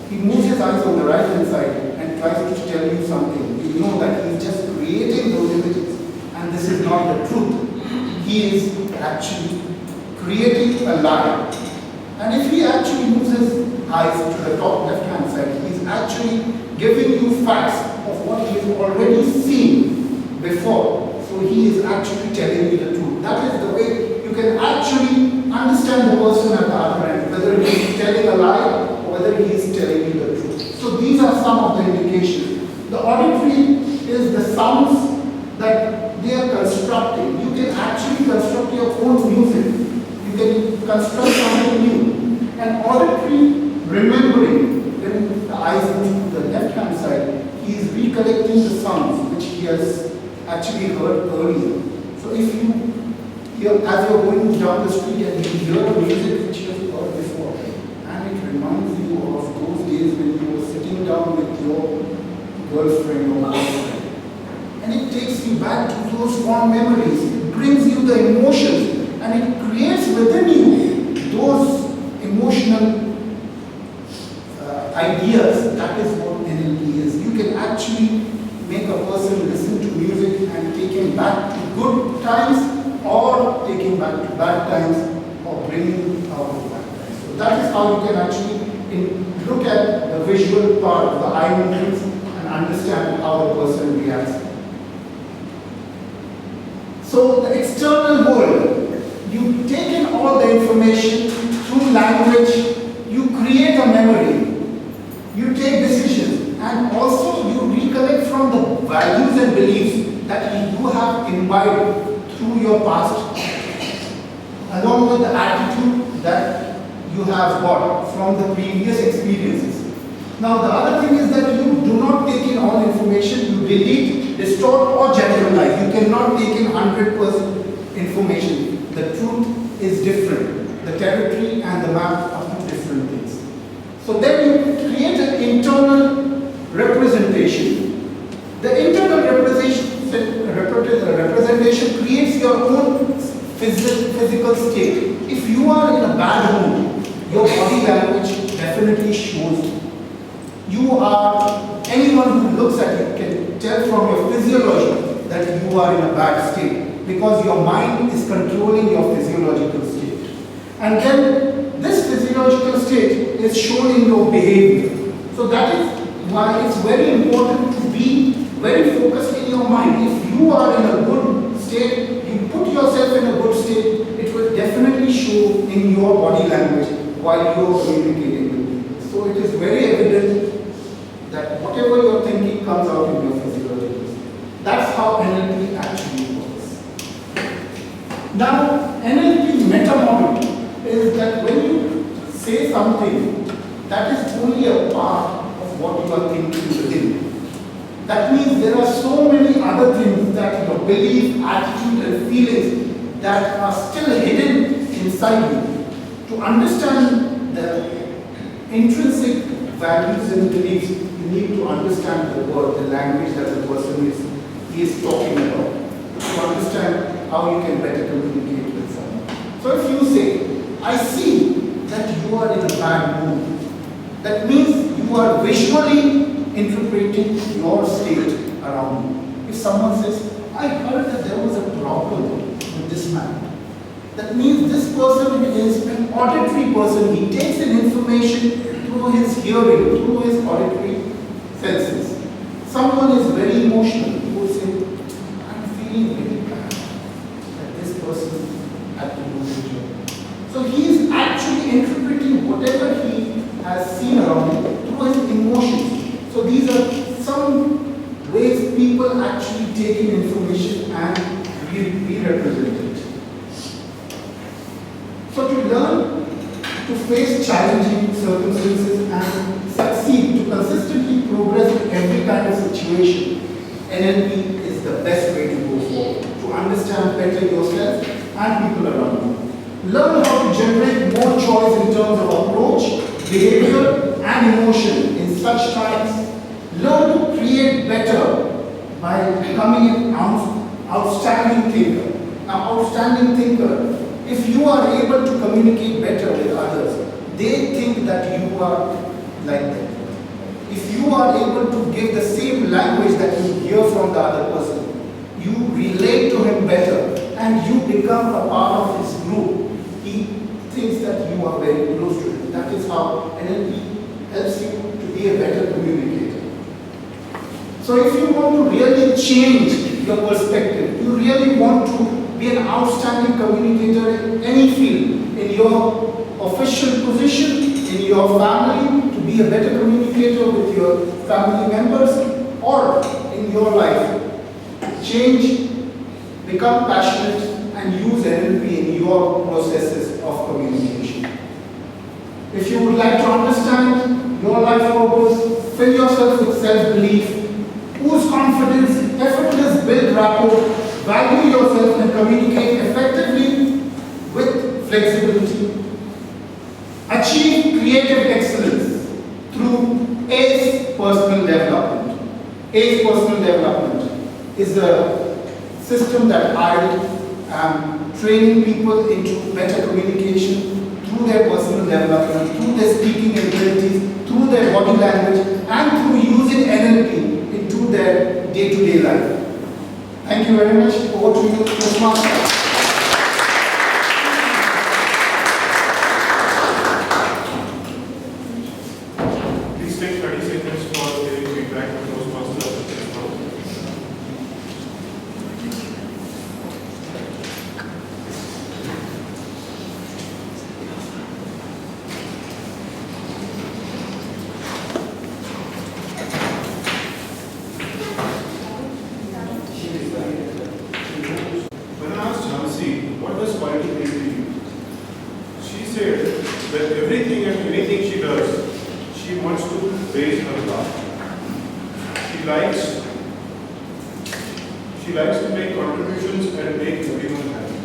he moves his eyes on the right hand side and tries to tell you something, you know that he's just creating those images and this is not the truth. He is actually creating a lie. And if he actually moves his eyes to the top left hand side, he's actually giving you facts of what he has already seen before. So he is actually telling you the truth. That is the way you can actually understand the person at the other end, whether he is telling a lie or whether he is telling you the truth. So these are some of the indications. The auditory is the sounds that they are constructing. You can actually construct your own music. You can construct something new. And auditory remembering, when the eyes move to the left hand side, he is recollecting the sounds which he has actually heard earlier. So if you hear, as you are going down the street and you hear a music which you have heard before, and it reminds you of those days when you were sitting down with your girlfriend or boyfriend, and it takes you back to those fond memories, it brings you the emotions, and it creates within you those emotional ideas. That is what NLP is. You can actually make a person listen to music and take him back to good times or take him back to bad times or bring him out of bad times. So that is how you can actually look at the visual part of the eye movements and understand how the person reacts. So the external world, you take in all the information through language, you create a memory, you take decisions, and also you recollect from the values and beliefs that you have imbibed through your past, along with the attitude that you have got from the previous experiences. Now the other thing is that you do not take in all information, you delete, distort or generalize. You cannot take in 100% information. The truth is different. The territory and the map are two different things. So then you create an internal representation. The internal representation creates your own physical state. If you are in a bad mood, your body language definitely shows you. You are, anyone who looks at you can tell from your physiology that you are in a bad state because your mind is controlling your physiological state. And then this physiological state is shown in your behavior. So that is why it's very important to be very focused in your mind. If you are in a good state, you put yourself in a good state, it will definitely show in your body language while you are communicating with people. So it is very evident that whatever you are thinking comes out in your physiological state. That's how NLP actually works. Now, NLP meta model is that when you say something, that is only a part of what you are thinking within. That means there are so many other things that your belief, attitude and feelings that are still hidden inside you. To understand the intrinsic values and beliefs, you need to understand the word, the language that the person is talking about. To understand how you can better communicate with someone. So if you say, I see that you are in a bad mood, that means you are visually interpreting your state around you. If someone says, I heard that there was a problem with this man, that means this person is an auditory person. He takes in information through his hearing, through his auditory senses. Someone is very emotional. He will say, I'm feeling very bad that this person had to lose his job. So he is actually interpreting whatever he has seen around him through his emotions. So these are some ways people actually take in information and re-represent it. So to learn to face challenging circumstances and succeed, to consistently progress in every kind of situation, NLP is the best way to go forward, to understand better yourself and people around you. Learn how to generate more choice in terms of approach, behavior and emotion in such times. Learn to create better by becoming an outstanding thinker. Now, outstanding thinker, if you are able to communicate better with others, they think that you are like them. If you are able to give the same language that you hear from the other person, you relate to him better and you become a part of his group. He thinks that you are very close to him. That is how NLP helps you to be a better communicator. So if you want to really change your perspective, you really want to be an outstanding communicator in any field, in your official position, in your family, to be a better communicator with your family members, or in your life. Change, become passionate, and use NLP in your processes of communication. If you would like to understand your life purpose, fill yourself with self-belief, whose confidence, effortless build rapport, value yourself and communicate effectively with flexibility. Achieve creative excellence through ACE personal development. ACE personal development is a system that I am training people into better communication through their personal development, through their speaking abilities, through their body language, and through using NLP into their day-to-day life. Thank you very much. Over to you, Toastmaster. Please take 30 seconds for giving feedback to Toastmaster. When I asked Jhansi, what does quality mean to you? She said that everything and anything she does, she wants to raise her bar. She likes to make contributions and make everyone happy.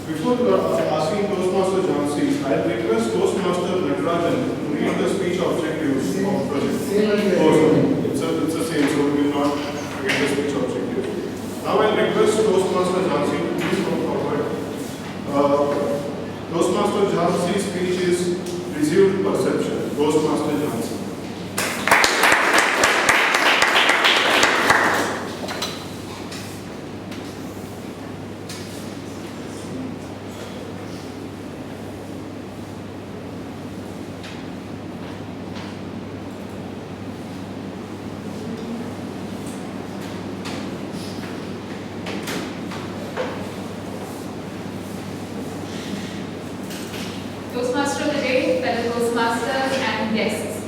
Before asking Toastmaster Jhansi, I request Toastmaster Natarajan to read the speech objectives of project. It's the same, so we will not forget the speech objectives. Now I request Toastmaster Jhansi to please come forward. Toastmaster Jhansi's speech is received perception. Toastmaster Jhansi. Toastmaster of the day, fellow Toastmasters and guests.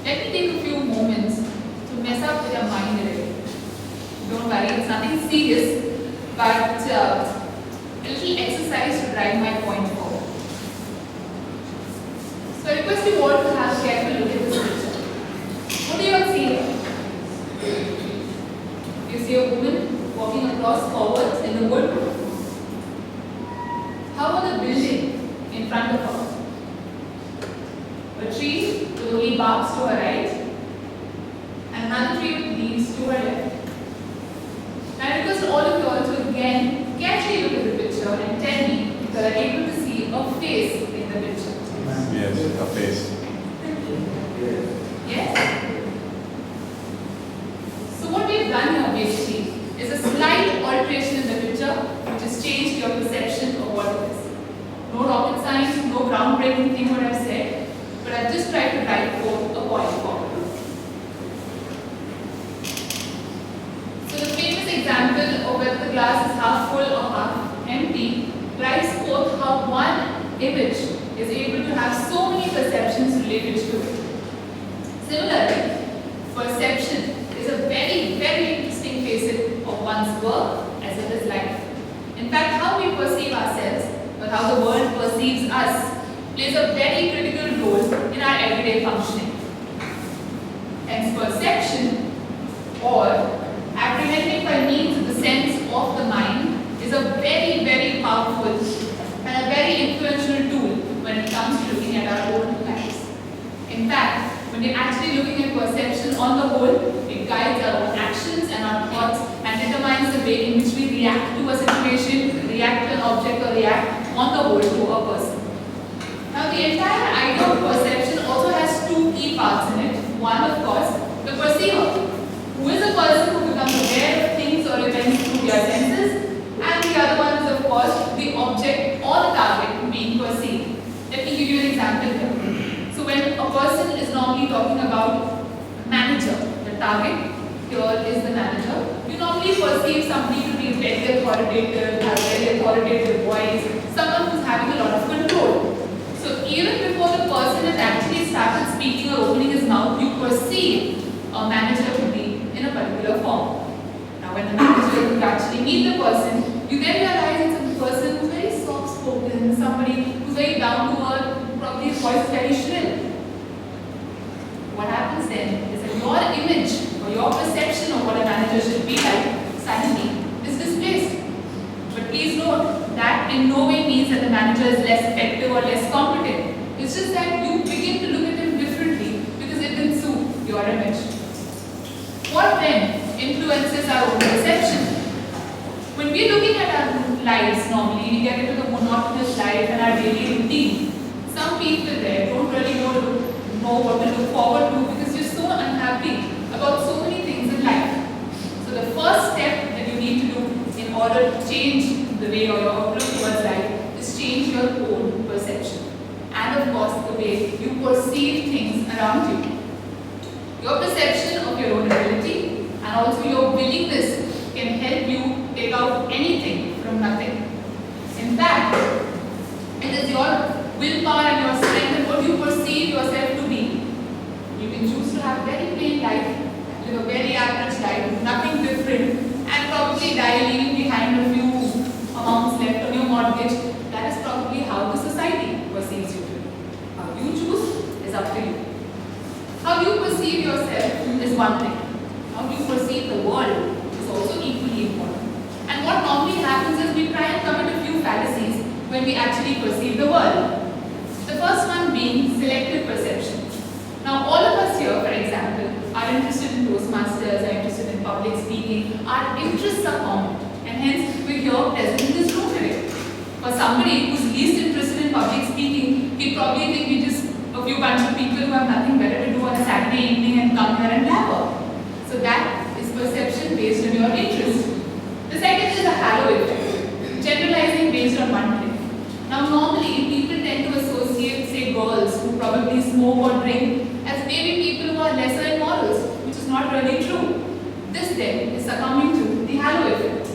Let me take a few moments to mess up with your mind a little. Don't worry, it's nothing serious, but a little exercise to drive my point forward. So I request you all to have a careful look at this picture. What do you all see here? You see a woman walking across forwards in the wood. How about the building in front of her? A tree with only barks to her right, and another tree with leaves to her left. I request all of you all to again carefully look at the picture and tell me if you are able to see a face in the picture. Yes, a face. Yes? So what we have done here basically is a slight alteration in the picture which has changed your perception of what it is. No rocket science, no groundbreaking thing what I've said, but I've just tried to drive forth a point forward. So the famous example of whether the glass is half full or half empty drives forth how one image is able to have so many perceptions related to it. Similarly, perception is a very, very interesting facet of one's work as well as life. In fact, how we perceive ourselves or how the world perceives us plays a very critical role in our everyday functioning. Hence, perception or apprehending by means of the sense of the mind is a very, very powerful and a very influential tool when it comes to looking at our own lives. In fact, when we're actually looking at perception on the whole, it guides our own actions and our thoughts and determines the way in which we react to a situation, react to an object, or react on the whole to a person. Now, the entire idea of perception also has two key parts in it. One, of course, the perceiver, who is a person who becomes aware of things or events through their senses, and the other one is, of course, the object or the target being perceived. Let me give you an example here. So, when a person is normally talking about manager, the target here is the manager, you normally perceive somebody to be very authoritative, have very authoritative voice, someone who's having a lot of control. So even before the person has actually started speaking or opening his mouth, you perceive a manager to be in a particular form. Now when the manager you actually meet the person, you then realize it's a person who's very soft-spoken, somebody who's very down to earth, probably his voice is very shrill. What happens then is that your image or your perception of what a manager should be like suddenly is displaced. But please note that in no way means that the manager is less effective or less competent. It's just that you begin to look at him differently because it didn't suit your image. What then influences our own perception? When we're looking at our lives normally, we get into the monotonous life and our daily routine. Some people there don't really know what to look forward to because you're so unhappy about so many things in life. So the first step that you need to do in order to change the way or your outlook towards life is change your own perception. And of course, the way you perceive things around you. Your perception of your own ability and also your willingness can help you take out anything from nothing. In fact, it is your willpower and your strength and what you perceive yourself to be. You can choose to have a very plain life, live a very average life, nothing different, and probably die leaving behind a few amounts left on your mortgage. That is probably how the society perceives you. How you choose is up to you. How you perceive yourself is one thing. How you perceive the world is also equally important. And what normally happens is we try and commit a few fallacies when we actually perceive the world. The first one being selective perception. Now all of us here, for example, are interested in Toastmasters, are interested in public speaking, our interests are common, and hence we're here present in this room today. For somebody who's least interested in public speaking, he'd probably think we just a few bunch of people who have nothing better to do on a Saturday evening and come here and blabber. So that is perception based on your interest. The second is a halo effect, generalizing based on one thing. Now normally people tend to associate, say, girls who probably smoke or drink as maybe people who are lesser in morals, which is not really true. This then is succumbing to the halo effect.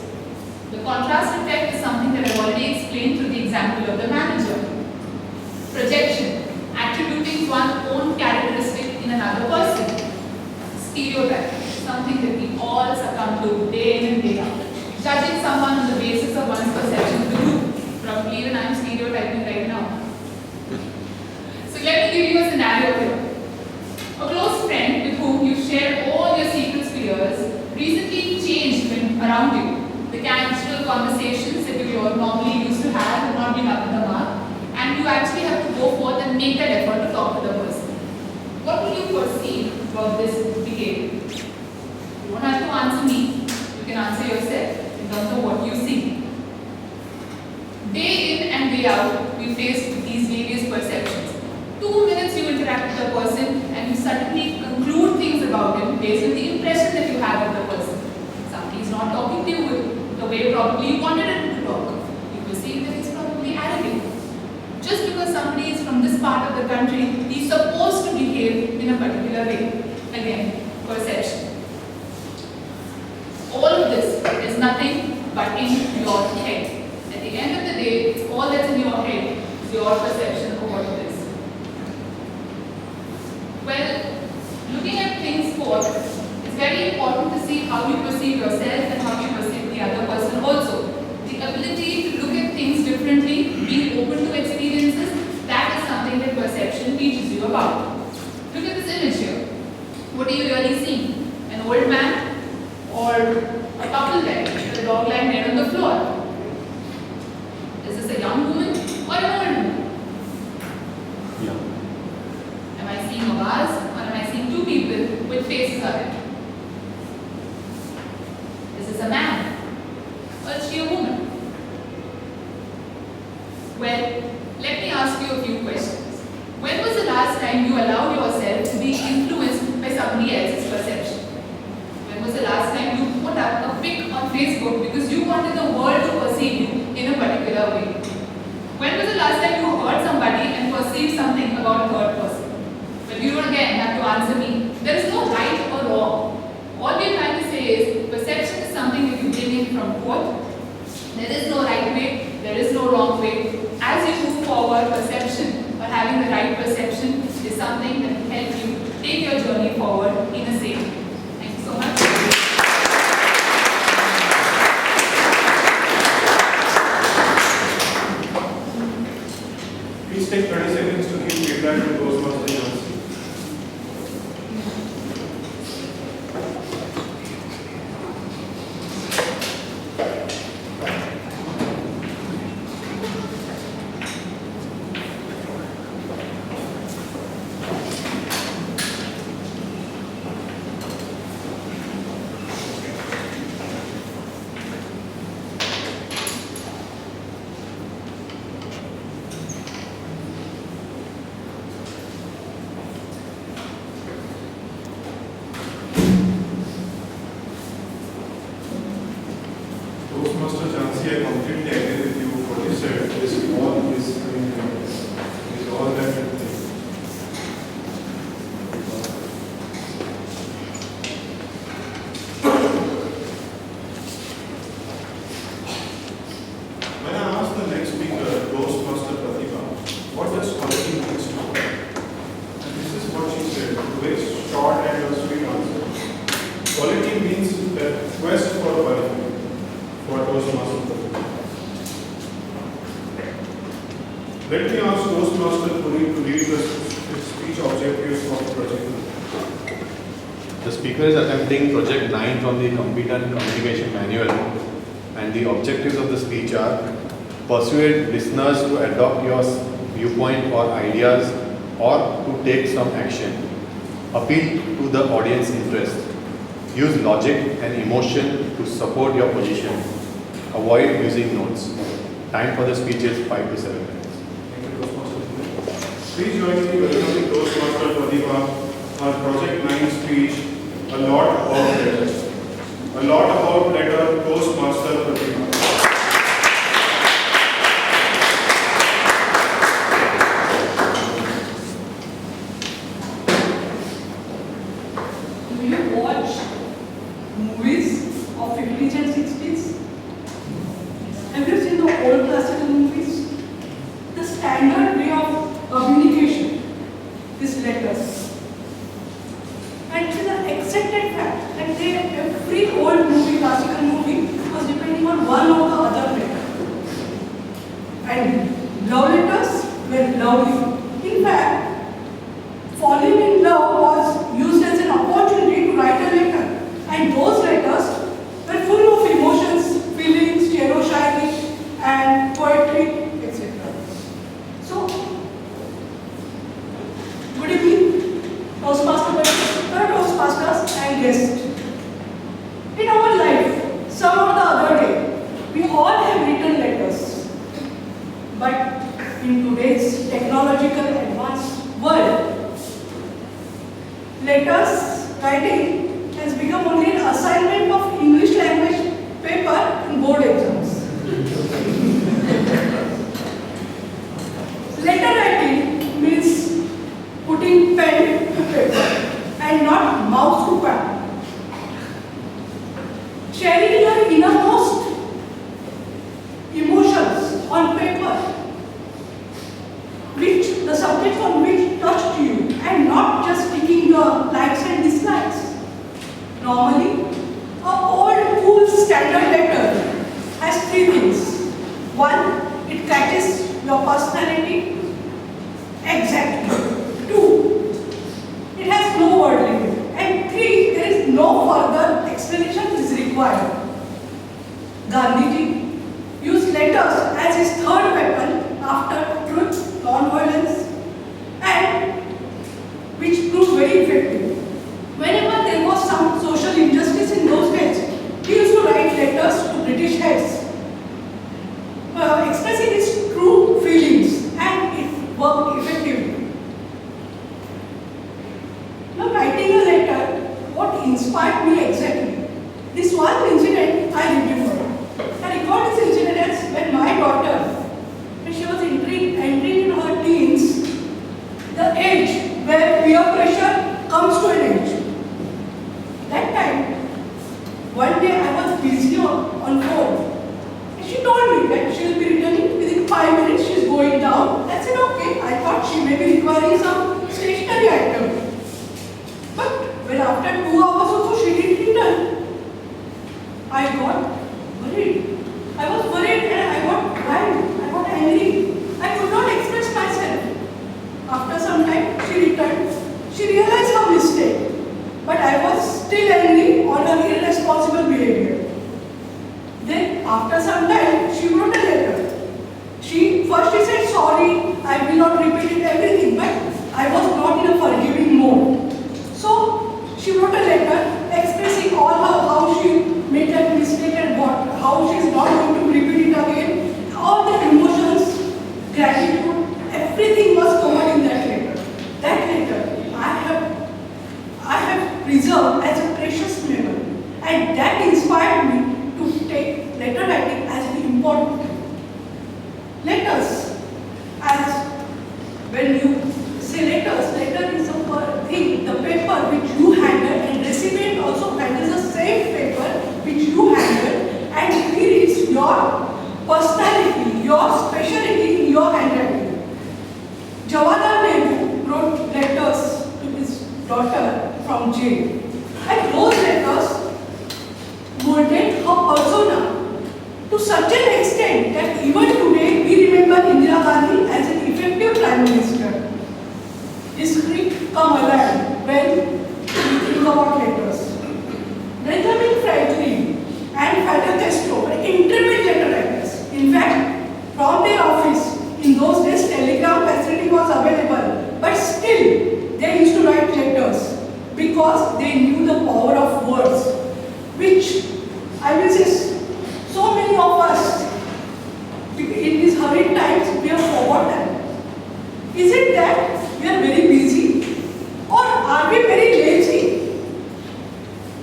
The contrast effect is something that I've already explained through the example of the manager. stereotyping, something that we all succumb to day in and day out. Judging someone on the basis of one's perception of the group. Probably even I'm stereotyping right now. So let me give you a scenario here. A close friend with whom you share all your secrets for years recently changed when around you. The casual conversations that you normally used to have have not been up to the mark, and you actually have to go forth and make that effort to talk to the person. What will you perceive about this behavior? You don't have to answer me. You can answer yourself in terms of what you see. Day in and day out, we face these various perceptions. 2 minutes you interact with a person and you suddenly conclude things about him based on the impression that you have of the person. Somebody is not talking to you the way probably you wanted him to talk. You perceive that he's probably arrogant. Just because somebody is from this part of the country, he's supposed to behave in a particular way. Again, perception. All of this is nothing but in your head. At the end of the day, all that's in your head is your perception of what it is. Well, looking at things forth, it's very important to see how you perceive yourself and how you perceive the other person also. The ability to look at things differently, being open to experiences, that is something that perception teaches you about. Look at this image here. What do you really see? An old man or a couple there with a dog lying dead on the floor? Is this a young woman or an old woman? Am I seeing a vase or am I seeing two people with faces on it? Is this a man or is she a woman? Well, let me ask you a few questions. When was the last time you allowed yourself to be influenced by somebody else's perception? When was the last time you put up a pic on Facebook because you wanted the world to perceive you in a particular way? When was the last time you heard somebody and perceived something about a third person? Well, you don't again have to answer me. There is no right or wrong. All we are trying to say is perception is something that you bring in from both. There is no right way, there is no wrong way. As you move forward, perception or having the right perception is something that will help you take your journey forward in a safe way. Thank you so much. Please take 30 seconds to give feedback to those who are still answering. Toastmaster Jansi, I completely agree with you. What you said is all is all that you think. When I asked the next speaker, Toastmaster Pratibha, what does quality mean to her? And this is what she said, a very short and a sweet answer. Quality means the quest for quality. For Toastmaster Pratibha. Let me ask Toastmaster Puneet to read the speech objectives of Project 9. The speaker is attempting Project 9 from the Competent Communication Manual, and the objectives of the speech are: persuade listeners to adopt your viewpoint or ideas or to take some action, appeal to the audience interest, use logic and emotion to support your position, avoid using notes. Time for the speech is 5 to 7 minutes. Thank you, Toastmaster Puneet. Please join me welcoming Toastmaster Pratibha, our Project 9 speech, A Lot About Letter. A Lot About Letter, Toastmaster Pratibha. Do you watch movies of 50s and 60s? Have you seen the old classical movies? The standard way of communication is letters. And it is an accepted fact, like every old movie, classical movie, was depending on one or the other letter. And love letters were lovely. In fact, falling in love was used as an opportunity to write a letter. And those letters were full of emotions, feelings, sharing, and poetry, etc. So, good evening, Toastmasters and guests. In our life, some or the other day, we all have written letters. But in today's technological advanced world, letters writing has become only an assignment of English language paper in board exams. Letter writing means putting pen to paper and not mouse to pad. Sharing your innermost emotions on paper, which the subject on which touched you, and not just ticking the likes and dislikes. Normally, an old cool standard letter has three things. One, it catches your personality exactly. Two, it has no word limit. And three, there is no further explanation is required. Gandhiji used letters as his third weapon after truth, non-violence, and which proved very effective. Whenever there was some social injustice in those days, he used to write letters to British heads, expressing his true feelings, and it worked effectively. Now, writing a letter, what inspired me exactly? This one incident I remember. I recall this incident as when my daughter, when she was entering in her teens, the age where peer pressure comes to an age. That time, one day I was busy on phone. And she told me that she will be returning within 5 minutes. She is going down. I said, okay. I thought she may be requiring some stationery item. But when after 2 hours or so she didn't return, I got worried. I was worried and I got wild. I got angry. I could not express myself. After some time, she returned. She realized her mistake. But I was still angry on her irresponsible behavior. Then, after some time, she wrote a letter. First she said, sorry, I will not repeat it everything, but I was not in a forgiving mode. So, she wrote a letter expressing all how she made that mistake and how she is not going to repeat it again. All the emotions, gratitude, everything was covered in that letter. That letter, I have preserved as a precious memory, and that inspired me to take letter writing as an important thing. Letters, as when you say letter is a thing, the paper which you handle, and recipient also handles the same paper which you handle, and it is your personality, your specialty in your handwriting. Jawaharlal Nehru wrote letters to his daughter from jail, and those letters molded her persona to such an extent that even today we remember Indira Gandhi as an effective Prime Minister. History come alive when we think about letters. Benjamin Franklin and Fidel Castro were intrepid letter writers. In fact, from their office, in those days telegram facility was available, but still they used to write letters because they knew the power of words, which I will say so many of us in these hurried times we have forgotten. Is it that we are very busy, or are we very lazy?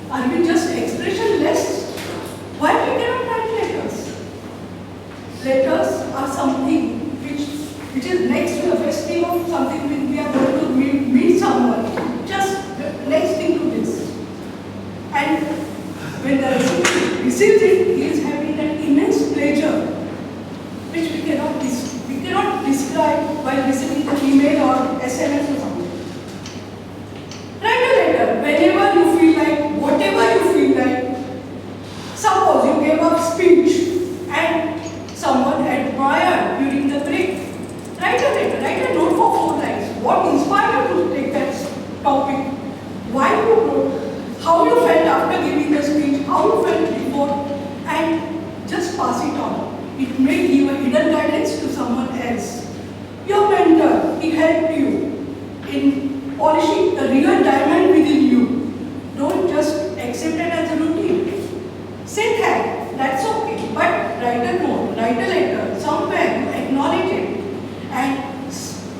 Are we just expressionless? Why we cannot write letters? Letters are something which is next to the festive of something when we are going to meet someone. Just next thing to this. And when the recipient receives it, he is having that immense pleasure which we cannot describe while receiving the email or SMS or something. Write a letter whenever you feel like whatever what inspired you to take that topic, why you wrote, how you felt after giving the speech, how you felt before, and just pass it on. It may give a hidden guidance to someone else. Your mentor, he helped you in polishing the real diamond within you. Don't just accept it as a routine. Say thanks, that's okay, but write a note, write a letter, somewhere you acknowledge it and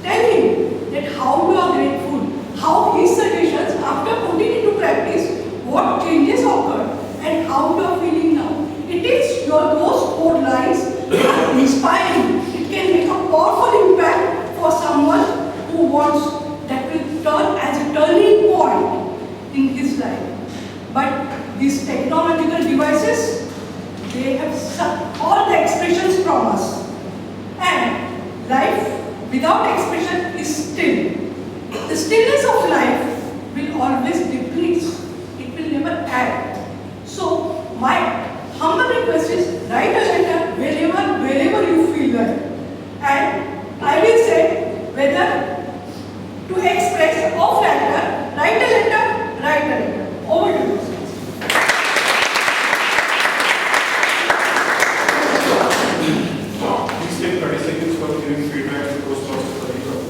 tell him that how you are grateful, how his suggestions after putting into practice, what changes occurred and how you are feeling now. It is those 4 lines are inspiring. It can make a powerful impact for someone who wants that will turn as a turning point in his life. But these technological devices, they have sucked all the expressions from us. And life without expression is still. The stillness of life will always deplete. It will never add. So my humble request is write a letter wherever you feel like. And I will say whether to express or flatter, write a letter. Over to you. Please take 30 seconds for giving feedback to Toastmasters for the group.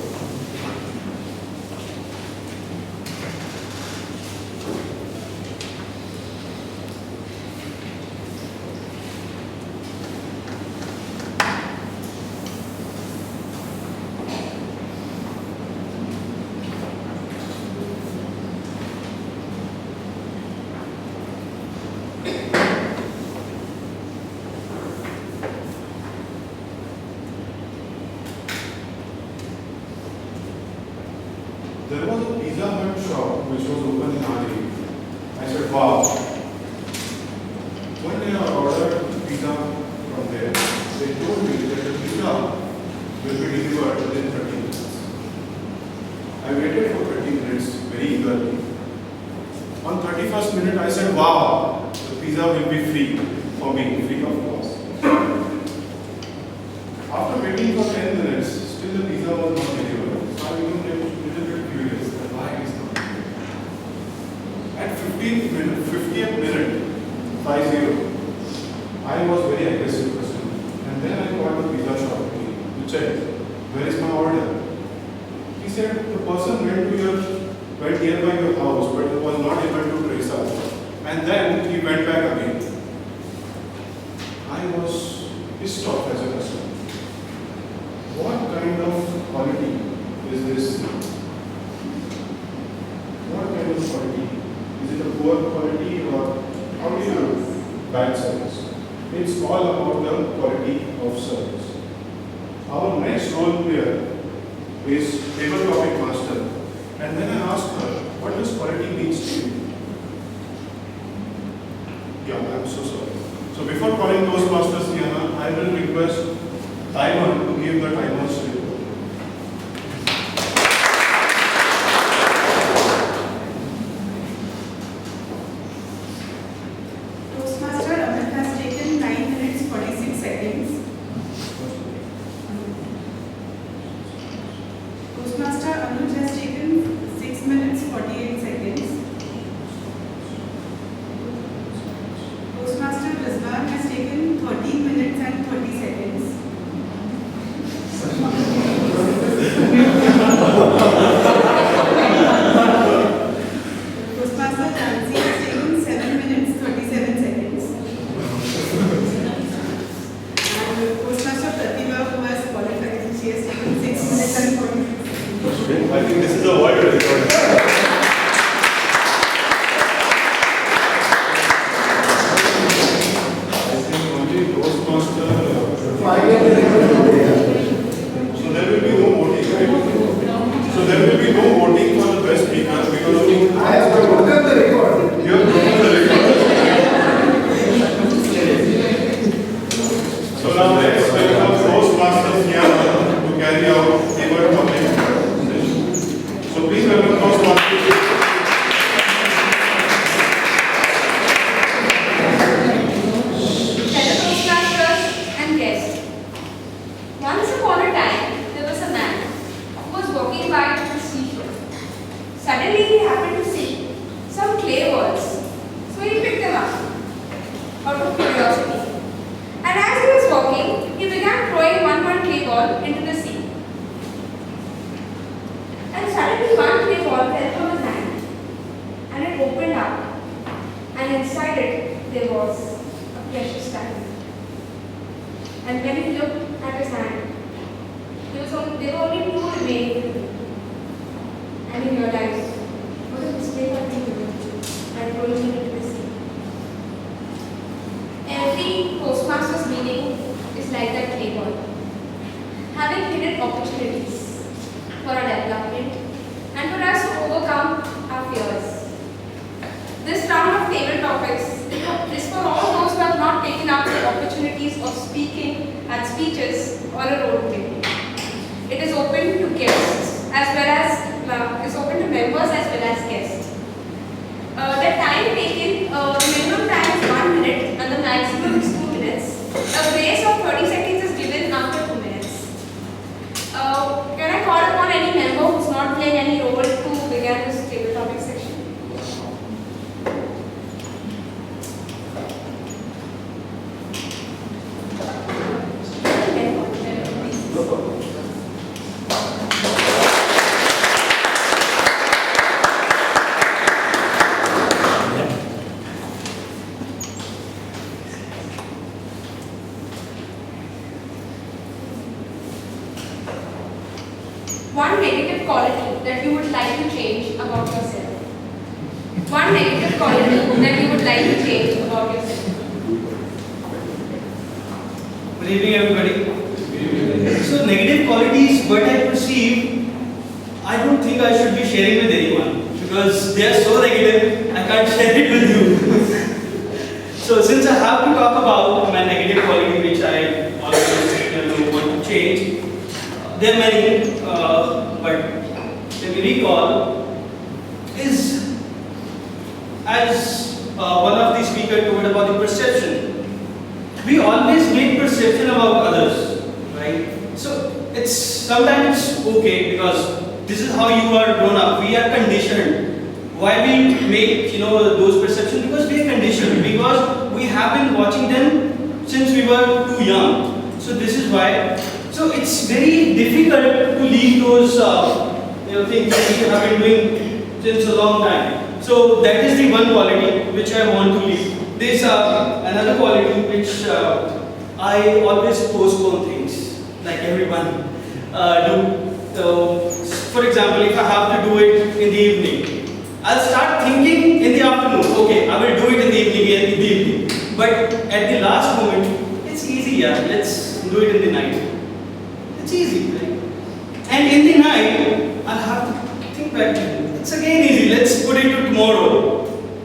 There was a Pizza Hut shop which was open in Nagari. I said, wow. One day I ordered pizza from there. They told me that the pizza will be delivered within 30 minutes. I waited for 30 minutes very eagerly. On 31st minute I said, wow, the pizza will be free for me, free of cost. After waiting for 10 minutes, still the pizza was not delivered. So I became a little bit curious that why it is not delivered. At 50th minute, 50, I was very aggressive customer. And then I called the pizza shop to check, where is my order? He said, the person went nearby your house, but was not able to trace us. And then he went back again. I was pissed off as a customer. What kind of quality is this? What kind of quality? Is it a poor quality or how do you know bad service? It's all about the quality of service. Our next role player is table topic master. And then I asked her, what does quality means to you? Yeah, I'm so sorry. So before calling Toastmasters, Diana, I will request timer to give the timer's report. Toastmaster Amit has taken 9 minutes 46 seconds. Toastmaster Anuj has taken 6 minutes 48 seconds. Toastmaster Rizwan has taken 13 minutes and 30 seconds. Toastmaster Jansi has taken 7 minutes 37 seconds. And Toastmaster Pratibha, who has qualified, she has taken 6 minutes and 46 seconds. I think this is a world record. I think only Toastmaster. So there will be no voting, right? So there will be no voting for the best speaker because I have broken the record. you have broken the record. So now let's welcome Toastmasters here to carry out table topic. So please welcome Toastmasters. Fellow Toastmasters and guests, once upon a time there was a man who was walking by ball into the sea. And suddenly one clay ball fell from his hand, and it opened up, and inside it there was a precious diamond. And when he looked at his hand, there were only 2 remaining, and he realized what a mistake I made by throwing it into the sea. Every Toastmasters meeting is like that clay ball, having hidden opportunities for our development and for us to overcome our fears. This round of table topics is for all those who have not taken up the opportunities of speaking at speeches or a role play. It is open to guests as well as is open to members as well as guests. The time taken, the minimum time is 1 minute and the maximum is 2 minutes. A grace of 30 seconds is given after 2 minutes. Can I call upon any member who's not playing any role to begin this table topic section? One negative quality that you would like to change about yourself. One negative quality that you would like to change about yourself. Good evening, everybody. So, negative qualities, what I perceive, I don't think I should be sharing with anyone because they are so negative, I can't share it with you. So, since I have to talk about my negative quality, which I always want to change, there are many, but let me recall, is as one of the speakers told about the perception. We always make perception about others, right? So it's sometimes okay because this is how you are grown up. We are conditioned. Why we make those perceptions? Because we are conditioned. Because we have been watching them since we were too young. So this is why. So it's very difficult to leave those things that we have been doing since a long time. So that is the one quality which I want to leave. There's another quality which I always postpone things, like everyone do. For example, if I have to do it in the evening, I'll start thinking in the afternoon. Okay, I will do it in the evening. But at the last moment, it's easy. Yeah, let's do it in the night. It's easy, right? And in the night, I'll have to think back. It's again easy. Let's put it to tomorrow.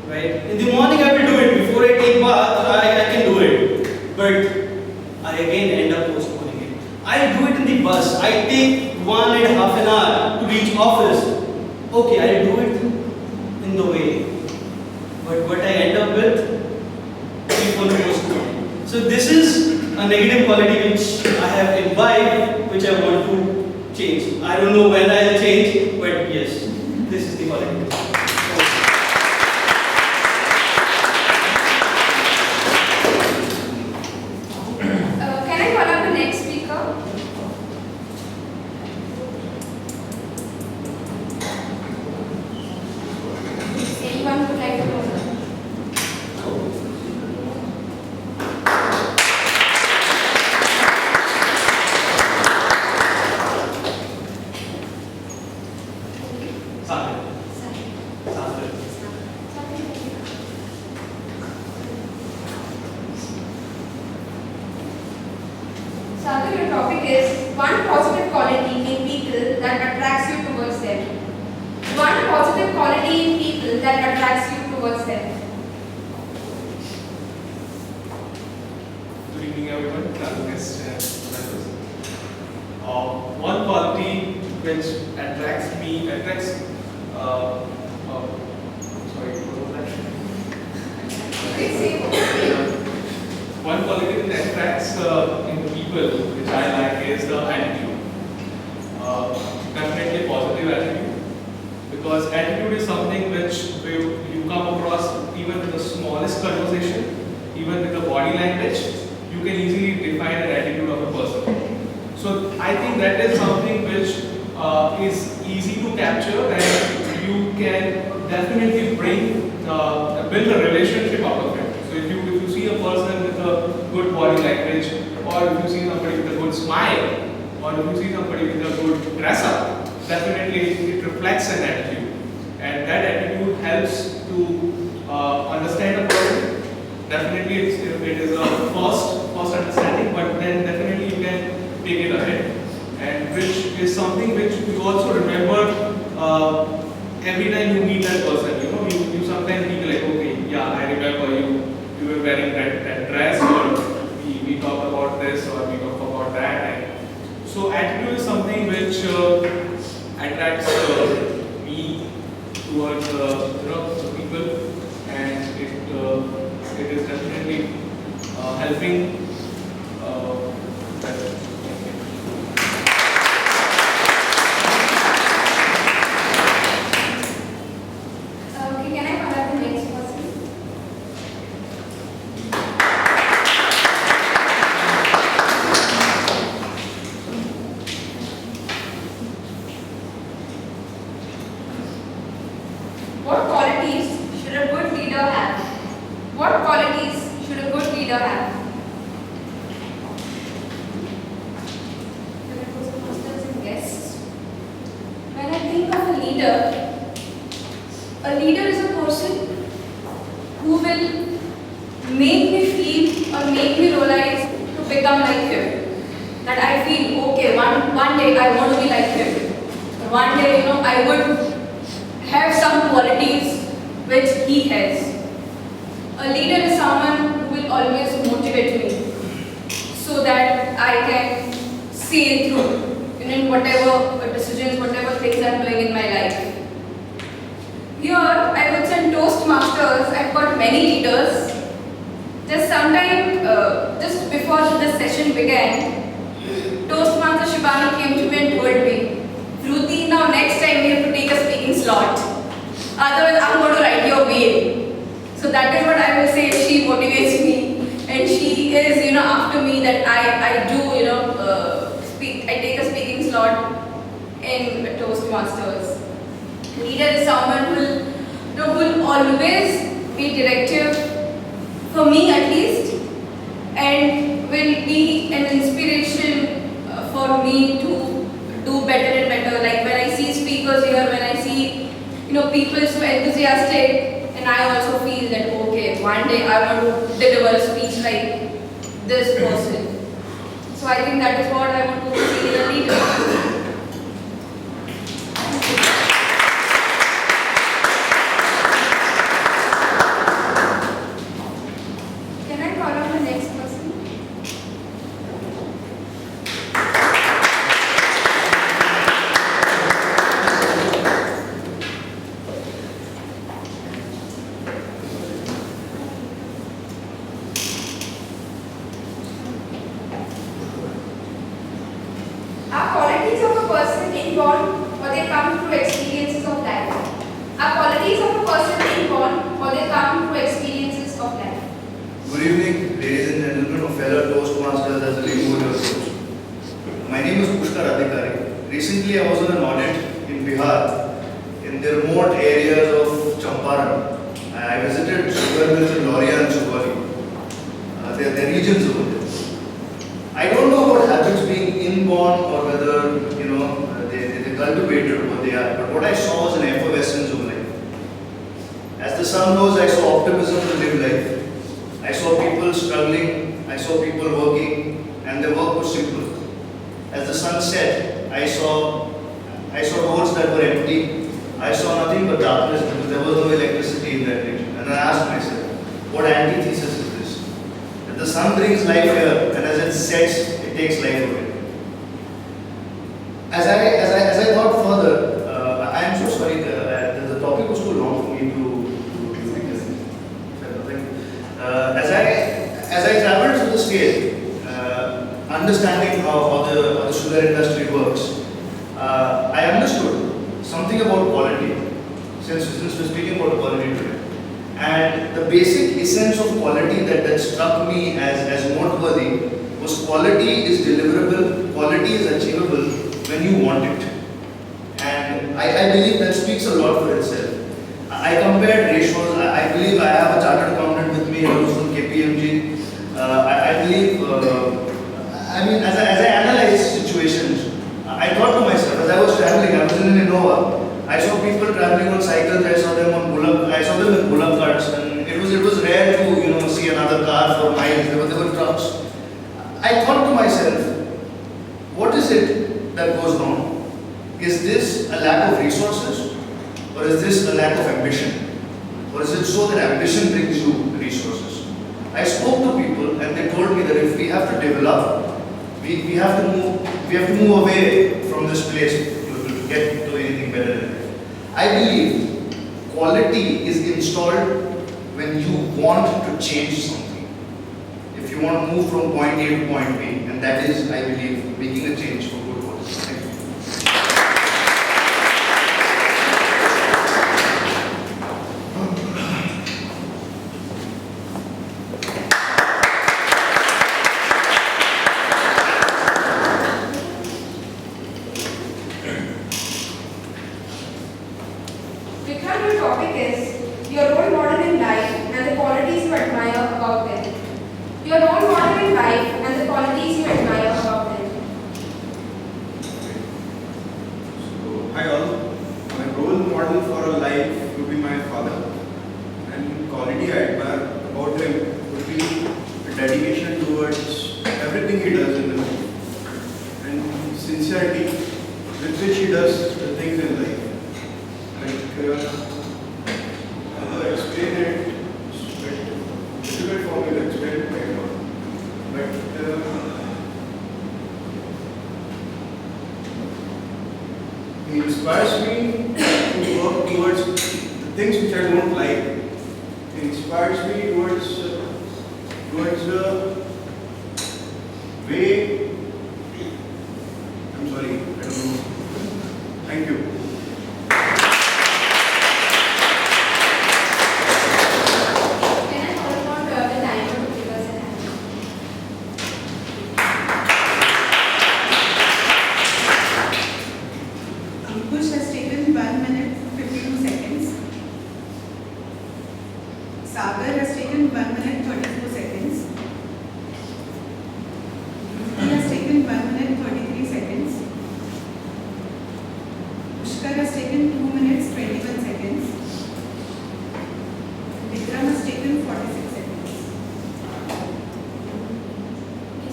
Right? In the morning I will do it. Before I take bath, I can do it. But I again end up postponing it. I do it in the bus. I take 1.5 hours to reach office. Okay, I'll do it in the way. But what I end up with, keep on postponing. So this is a negative quality which I have imbibed, which I want to change. I don't know when I'll change, but yes, this is the quality. Sagar, your topic is one positive quality in people that attracts you towards them. One positive quality in people that attracts you towards them. Good evening, everyone. One quality which attracts me, one quality that attracts in people which I like is the attitude. Definitely positive attitude, because attitude is something which you come across even in the smallest conversation, even with the body language. You can easily define an attitude of a person. So I think that is something which is easy to capture, and you can definitely build a relationship out of it. So if you see a person with a good body language, or if you see somebody with a good smile, or if you see somebody with a good dress up, definitely it reflects an attitude, and that attitude helps to understand a person. Definitely it is a first understanding, but then definitely you can take it ahead, and which is something which you also remember every time you meet that person. You know, you sometimes feel like, okay, yeah, I remember you were wearing that dress, or we talked about this, or we talked about that. And so attitude is something which attracts me towards the people, and it is definitely helping. Okay, can I call up the next person? What qualities should a good leader have? What qualities should a good leader have? Masters and guests. When I think of a leader is a person who will make me feel or make me realize to become like him. That I feel, okay, one day I want to be like him. One day, I would have some qualities which he has. A leader is someone who will always motivate me so that I can see it through in whatever decisions, whatever things I'm doing in my life. Here, I would say in Toastmasters, I've got many leaders. Just sometime, just before this session began, Toastmaster Shibani came to me and told me, Ruti, now next time we have to take a speaking slot. Otherwise, I'm going to write your mail. So that is what I will say. She motivates me, and she is, after me that I do, speak. I take a speaking slot in Toastmasters. Leader is someone who will always be directive, for me at least, and will be an inspiration for me to do better and better. Like when I see speakers here, when I see people so enthusiastic, and I also feel that okay, one day I want to deliver a speech like this person. So I think that is what I want to see in a leader. Can I call on the next person? Are qualities of a person inborn, or they come through experiences of life? Are qualities of a person inborn, or they come through experiences of life? Good evening, ladies and gentlemen, fellow Toastmasters as a remote coach. My name is Pushkar Adhikari. Recently, I was on an audit in Bihar, in the remote areas of Champaran. I visited sugar mills in Loria and Chubali. They are regions over there. I don't know about habits being inborn or whether they cultivated what they are. But what I saw was an effervescence of life. As the sun rose, I saw optimism to live life. I saw people struggling. I saw people working, and their work was simple. As the sun set, I saw roads that were empty. I saw nothing but darkness because there was no electricity in that region. And I asked myself, what antithesis is this? That the sun brings life here, and as it sets, it takes life away. As I thought further, I am so sorry. The topic was too long for me to as I traveled through the state, understanding how the sugar industry works, I understood something about quality. Since we're speaking about quality today, and the basic essence of quality that struck me as noteworthy was quality is deliverable. quality is achievable when you want it. And I believe that speaks a lot for itself. I compared ratios. I believe I have a chartered accountant with me who's from KPMG. I believe, as I analyze situations, I thought to myself, as I was traveling, I was in Innova, I saw people traveling on cycles, I saw them on I saw them in bullock carts, and it was rare to see another car for miles. There were trucks. I thought to myself, what is it that goes wrong? Is this a lack of resources, or is this a lack of ambition? Or is it so that ambition brings you resources? I spoke to people and they told me that if we have to develop, we have to move away from this place to get to anything better in life. I believe quality is installed when you want to change something. If you want to move from point A to point B, and that is, I believe, making a change for good quality. Thank you. Vikram, your topic is your role model in life and the qualities you admire about them. Your role model in life and the qualities you admire about them. So, hi all. My role model for a life would be my father. And quality I admire about him would be the dedication towards everything he does in life. And sincerity with which he does the things in life. How to explain it, it's difficult for me to explain it right now. But he inspires me to work towards the things which I don't like. He inspires me towards the way. I'm sorry, I don't know. Thank you. Ankush has taken 1 minute 52 seconds. Sagar has taken 1 minute 34 seconds. He has taken 1 minute 33 seconds. Pushkar has taken 2 minutes 21 seconds. Vikram has taken 46 seconds.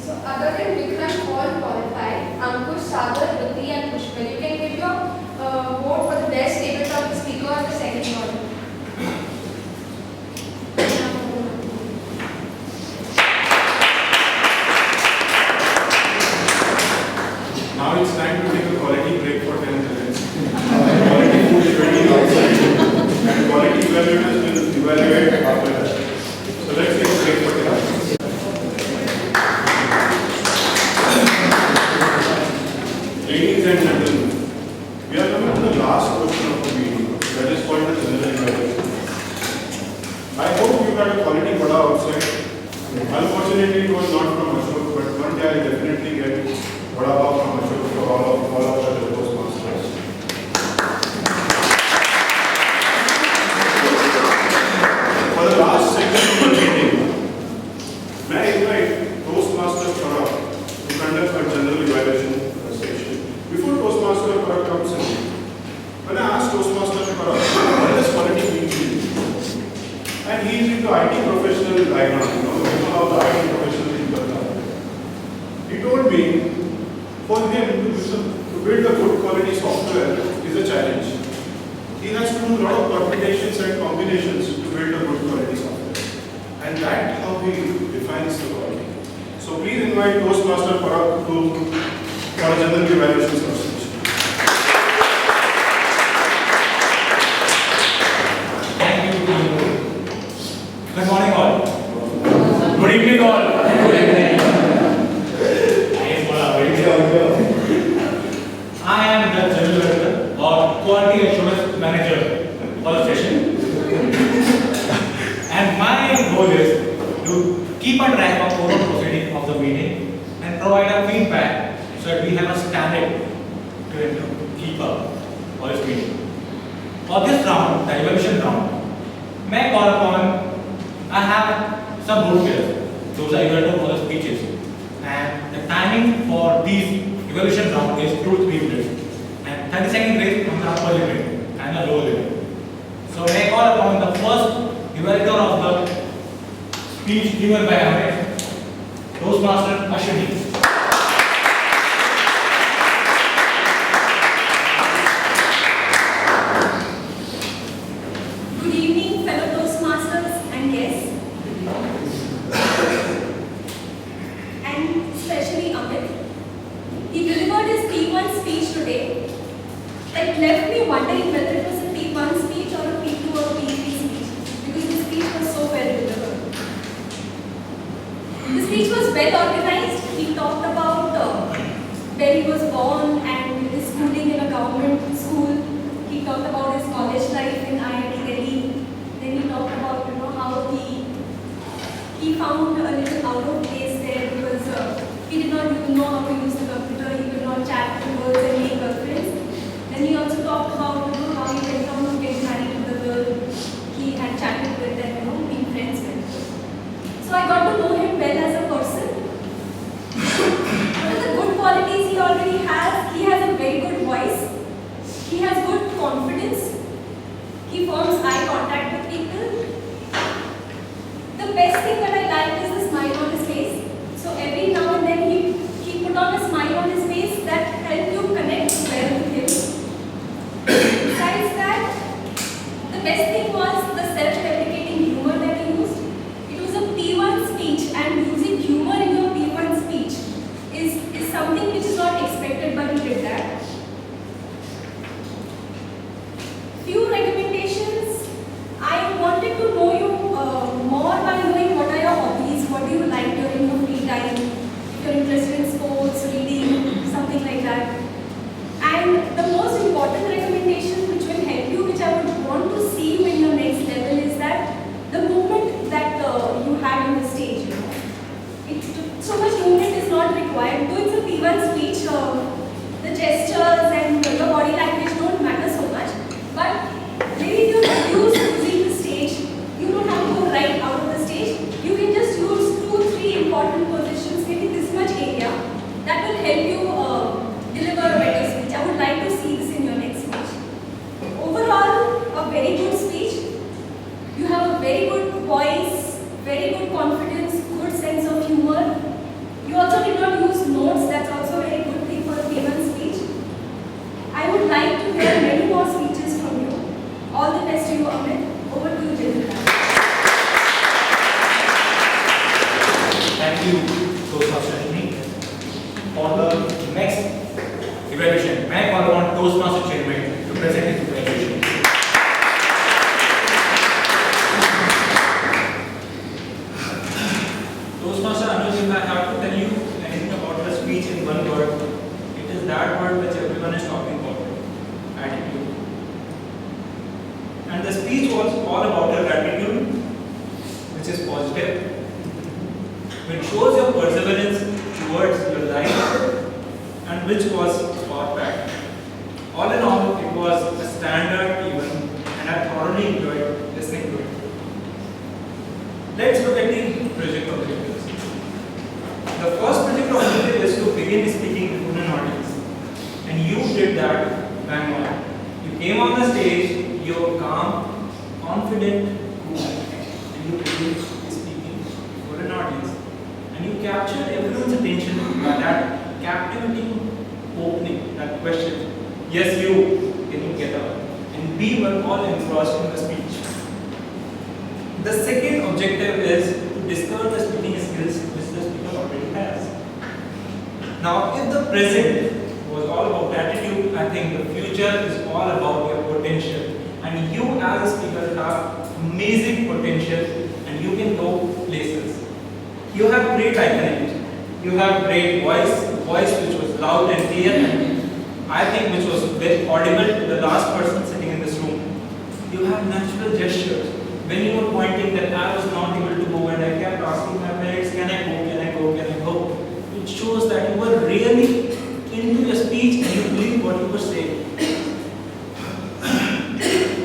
So other than Vikram, all qualified, Ankush, Sagar, Ruti and Pushkar, you can give your vote for the best tabletop speaker of the second order. Now it's time to take a quality break for 10 minutes. Quality food is waiting outside, and quality evaluators will evaluate after that. So let's take a break for 10 minutes. Ladies and gentlemen, we are coming to the last portion of the meeting, that is called the general evaluation. I hope you had a quality vada outside. Unfortunately, it was not from Ashok, but one day I definitely get vada pav from Ashok for all of the Toastmasters. For the last section of the meeting, may I invite Toastmaster Parag to conduct a general evaluation session. Before Toastmaster Parag comes in, when I asked Toastmaster Parag, what does quality mean to you? And he is into IT professional background, you know how the IT professional people are. He told me, for him to build a good quality software is a challenge. He has to do a lot of permutations and combinations to build a good quality software. And that's how he defines the quality. So please invite Toastmaster Parag for a general evaluation session. Good morning all. Good evening all. I am the General Manager or Quality Assurance Manager for the session. And my goal is to keep a track of overall proceeding of the meeting and provide a feedback so so that we have a standard to keep up for this meeting. For this round, the evaluation round, may I call upon, I have some road players, those are evaluated for the speeches, and the timing for these evaluation round is 2 to 3 minutes, and 30-second grace on the upper limit and the lower limit. So may I call upon the first evaluator of the speech given by our Toastmaster Ashwini. Good evening, fellow Toastmasters and guests, and especially Amit. He delivered his P1 speech today that left me wondering whether it was a P1 speech or a P2 or P3 speech, because the speech was so well delivered. The speech was well organized. He talked about where he was born and his schooling in a government school. He talked about his college life in IIT Delhi. Then he talked about how he found a little out of place there because he did not even know how to use the computer. He could not chat to girls and make girlfriends. Then he also talked about how he went on to get married to the girl he had chatted with and been friends with. So I got to know him well as a person. One of the good qualities he already has, he has a very good voice. He has good confidence. He forms eye contact with people. The best thing that I liked is the smile on his face. So every now and then he put on a smile on his face that helped you connect well with him. Besides that, the best thing was the self-deprecating humor that he used. It was a P1 speech, and using humor in your P1 speech is something which is not expected, but he did that. Few recommendations. I wanted to know you more by knowing what are your hobbies, what do you like during your free time, if you're interested in sports, reading, something like that. And the most important recommendation which will help you, which I would want to see you in your next level, is that the movement that you had on the stage. So much movement is not required. Though it's a P1 speech, the gestures and your body language don't matter so much. But maybe if you're used to using the stage, you don't have to go right out of the stage. You can just use 2-3 important positions, maybe this much area, that will help you deliver a better speech. I would like to see this in your next speech. Overall, a very good speech. You have a very good voice, very good confidence, good sense of humor. You also did not use notes. That's also a very good thing for a P1 speech. I would like to hear many more speeches from you. All the best to you, Amit. Over to you, Jitendra. Thank you, Toastmaster Ashwini. For the next evaluation, may I call upon Toastmaster Chairman to present his evaluation. Toastmaster Anuj, if I have to tell you anything about the speech in one word, it is that word which everyone is talking about, attitude. And the speech was all about your attitude, which is positive, which shows your perseverance towards your life, and which was perfect. All in all, it was a standard even, and I thoroughly enjoyed listening to it. Let's look at the project objectives. The first project objective is to begin speaking before an audience, and you did that bang on. You came on the stage, you were calm, confident, cool, and you began speaking before an audience. And you captured everyone's attention by that captivating opening, that question, yes you, can you get up? And we were all engrossed in the speech. The second objective is to discover the speaking skills which the speaker already has. Now, if the present was all about attitude, I think the future is all about your potential. And you as a speaker have amazing potential and you can go places. You have great eye contact. You have great voice which was loud and clear, and I think which was very audible to the last person sitting in this room. You have natural gestures. When you were pointing that I was not able to go and I kept asking my parents, can I go, can I go, can I go? It shows that you were really into your speech and you believe what you were saying.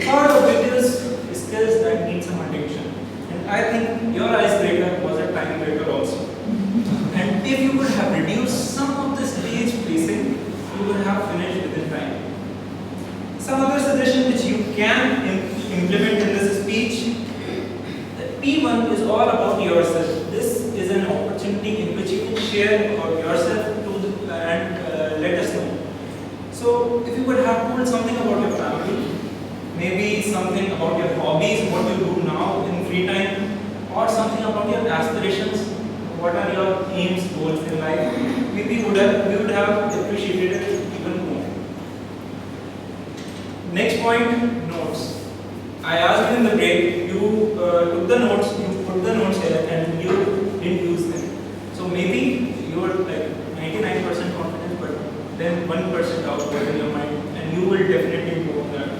Part of it is skills that need some attention. And I think your icebreaker was a time breaker also. And if you could have reduced some of the stage pacing, you would have finished within time. Some other suggestion which you can implement in this speech, the P1 is all about yourself. This is an opportunity in which you can share about yourself and let us know. So if you could have told something about your family, maybe something about your hobbies, what you do now in free time, or something about your aspirations, what are your aims, goals in life, maybe we would have appreciated it even more. Next point, notes. I asked you in the break, you took the notes, you put the notes here and you didn't use them. So maybe you were like 99% confident, but then 1% doubt was in your mind and you will definitely go on that.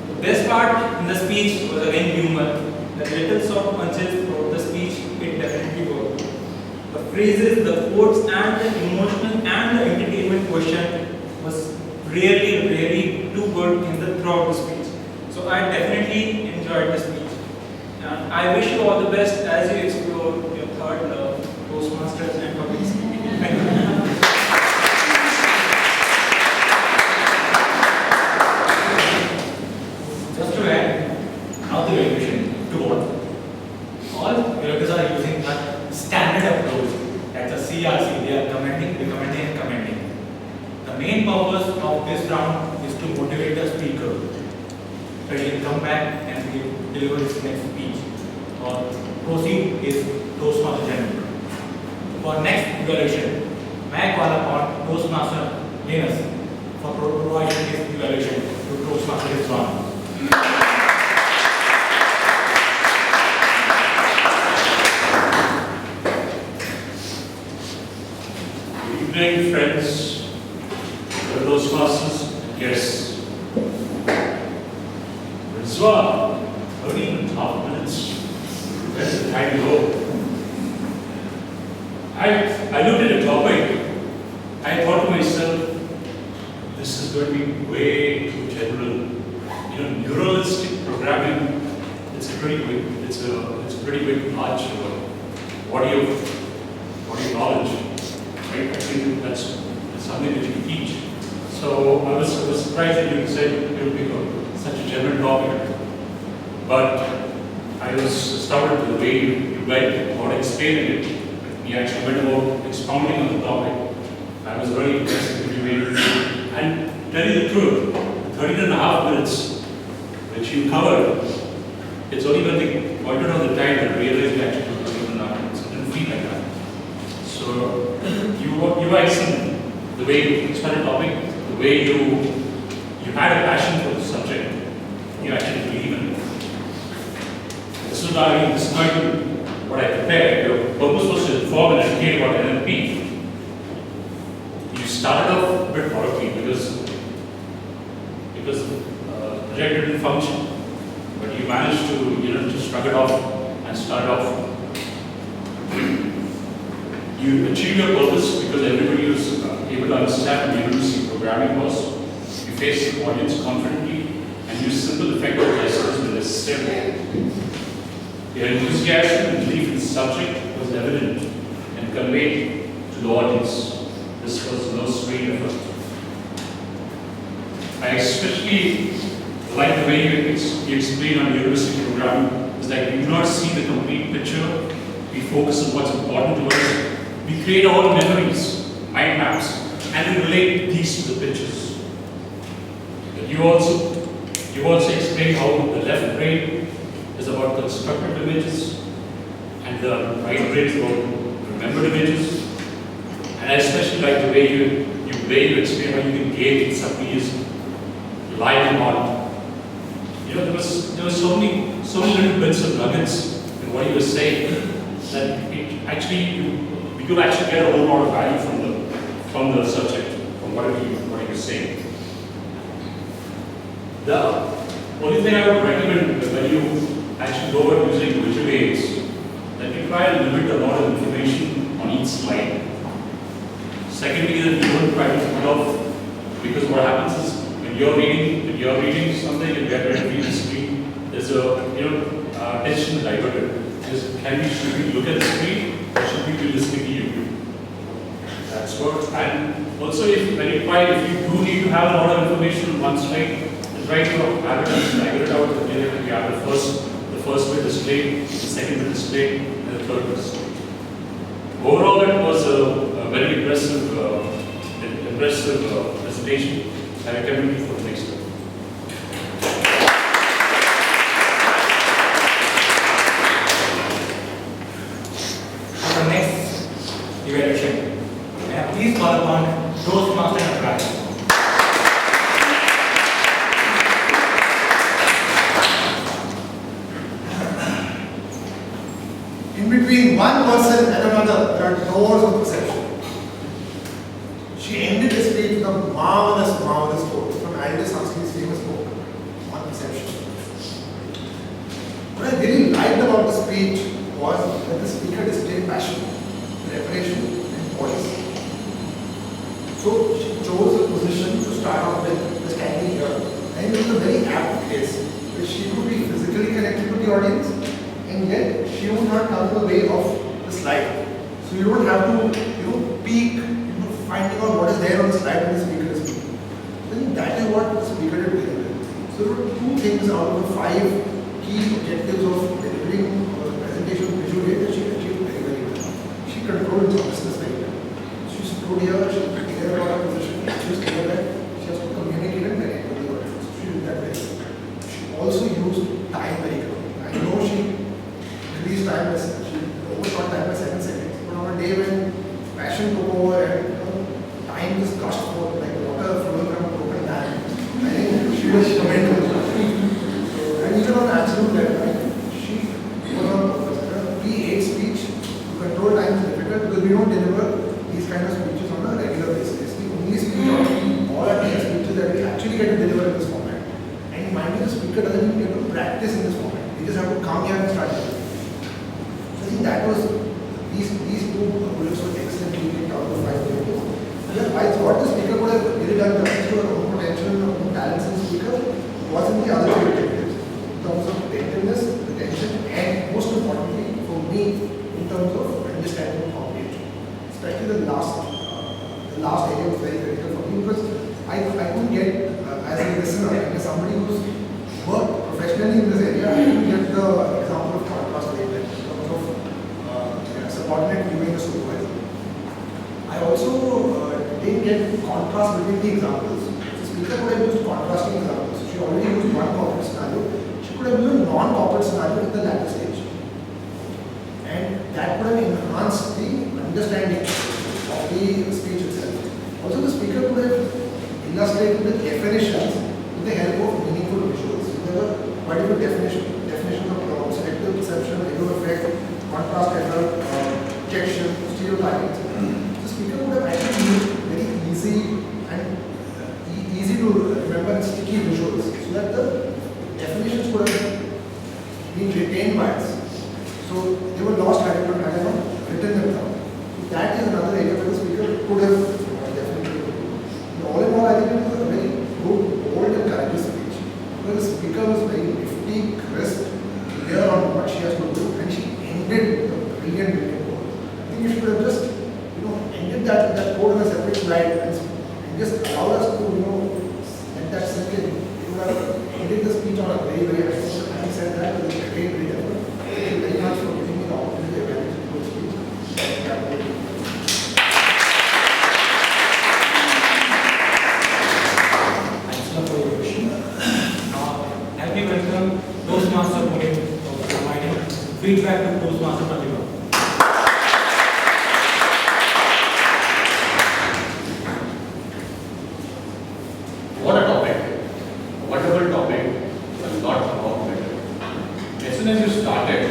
The best part in the speech was again humor. The little soft punches throughout the speech, it definitely worked. The phrases, the quotes and the emotional and the entertainment question was really too good in the throughout the speech. So I definitely enjoyed the speech. And I wish you all the best as you explore your third love, Toastmasters and public speaking. Thank you. Just to add, now the evaluation to what? All evaluators are using a standard approach. That's a CRC. They are commenting, recommending, and commenting. The main purpose of this round is to motivate the speaker that he can come back and deliver his next speech or proceed his Toastmaster journey. For next evaluation, may I call upon Toastmaster Linus for providing his evaluation to Toastmaster this round. Good evening, friends, fellow Toastmasters, guests. Rizwan, 13.5 minutes. Where's the time go? I looked at a topic. I thought to myself, this is going to be way too general. Neuralistic programming. It's a pretty big large body of knowledge. Right? I think that's something that you can teach. So I was surprised that you said it would be such a general topic. But I was astounded with the way you went about explaining it. You actually went about expounding on the topic. I was very impressed with the way you did. And to tell you the truth, 13.5 minutes which you covered, it's only when they pointed out the time that I realized you actually took 13.5 minutes. It didn't feel like that. So you were excellent. The way you explained the topic, the way you had a passion for the subject, you actually believe in it. This is not even what I prepared. Your purpose was to inform and educate about NLP. You started off a bit horribly because the project didn't function, but you managed to shrug it off and start off. You achieved your purpose because everybody was able to understand what university programming was. You faced the audience confidently and used simple, effective gestures when necessary. Your enthusiasm and belief in the subject was evident and conveyed to the audience. This was no straight effort. I especially like the way you explain on university programming is that we do not see the complete picture. We focus on what's important to us. We create our own memories, mind maps, and we relate these to the pictures. But you also explain how the left brain is about constructed images and the right brain is about remembered images. And I especially like the way you explain how you can gauge somebody's live and on. There was so many little bits of nuggets in what you were saying that we could actually get a whole lot of value from the subject, from what you were saying. The only thing I would recommend is when you actually go about using visual aids, that you try to limit the amount of information on each slide. Secondly, that you don't try to put off, because what happens is when you're reading something and you're trying to read the screen, there's a attention diverted. Should we look at the screen or should we be listening to you? That's what. And also, if you do need to have a lot of information on one slide, try to have it stagger it out. We have the first bit displayed, the second bit displayed, and the third bit displayed. Overall, it was a very impressive presentation. I recommend you for the next one. For the next evaluation, please call upon Toastmaster and Practice. In between one person and another, there are doors of perception. She ended the speech with a marvelous quote from Aldous Huxley's famous book on perception. What I really liked about the speech was that the speaker displayed passion, preparation, and poise. So she chose a position to start off with, standing here, and it was a very apt place, where she could be physically connected to the audience, and yet she would not come in the way of the slide. So you don't have to, peek, finding out what is there on the slide when the speaker is speaking. I think that is what the speaker did very well. So there were 2 things out of the 5 key objectives of delivering a presentation visually that she achieved very, very well. She controlled business very well. She stood here, she was clear about her position, she was clear that she has to communicate and connect with the audience. So she did that very well. She also used time very well. I know she increased time by, she overshot time by 7 seconds, but on a day when passion took over and time just gushed forth like water flowing from a broken dam, I think she was commendable. And even on absolute level, she was on purpose. We hate speech. To control time is difficult because we don't deliver these kind of speeches on a regular basis. It's the only speech of all our 10 speeches that we actually get to deliver in this format. And mind you, the speaker doesn't even get to practice in this format. They just have to come here and start delivering. So I think that was, these 2 bullets were excellently picked out of 5 bullets. I thought the speaker would have really done justice to her own potential and own talents as a speaker was in the other 2 objectives. In terms of attentiveness, retention, and most importantly for me, in terms of understanding comprehension. Especially the last area was very critical for me because I couldn't get, as a listener, and as somebody who's worked professionally in this area, I couldn't get the example of contrast later in terms of subordinate viewing a supervisor. I also didn't get contrast between the examples. The speaker could have used contrasting examples. She already used one corporate scenario. She could have used a non-corporate scenario at the latter stage. And that would have enhanced the understanding of the speech itself. Also, the speaker could have illustrated the definitions with the help of meaningful visuals. So there were quite a few definitions of terms, selective perception, halo effect, contrast error, projection, stereotyping, etc. The speaker would have actually used very easy to remember and sticky visuals so that the definitions could have been retained by us. So they were lost had I not written them down. So that is another area where the speaker could have definitely. All in all, I think it was a very good, bold and courageous speech. Because the speaker was very nifty, crisp, clear on what she has to do, and she ended with a brilliant quote. I think you should have just ended that quote on a separate slide and just allowed us to let that sink in. You would have ended the speech on a very, very high note. Having said that, it was a great effort. Thank you very much for giving me the opportunity to evaluate the good speech. Thanks for your question. Now, help me welcome Toastmaster Puneet for providing feedback to Toastmaster Pratibha. What a topic. Wonderful topic. A lot about better. As soon as you started,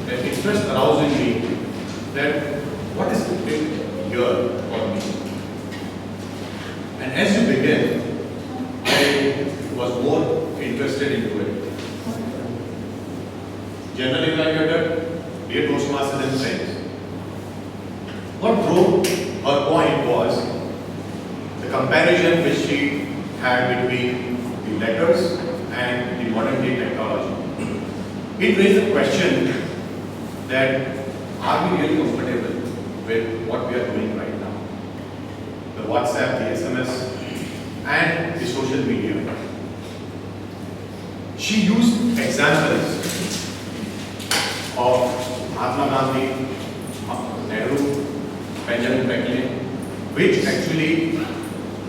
the interest aroused in me that what is the big here for me? And as you began, I was more interested into it. General evaluator, dear Toastmasters and friends, what drove her point was comparison which she had between the letters and the modern day technology. It raised the question that are we really comfortable with what we are doing right now? The WhatsApp, the SMS, and the social media. She used examples of Mahatma Gandhi, Nehru, Benjamin Franklin, which actually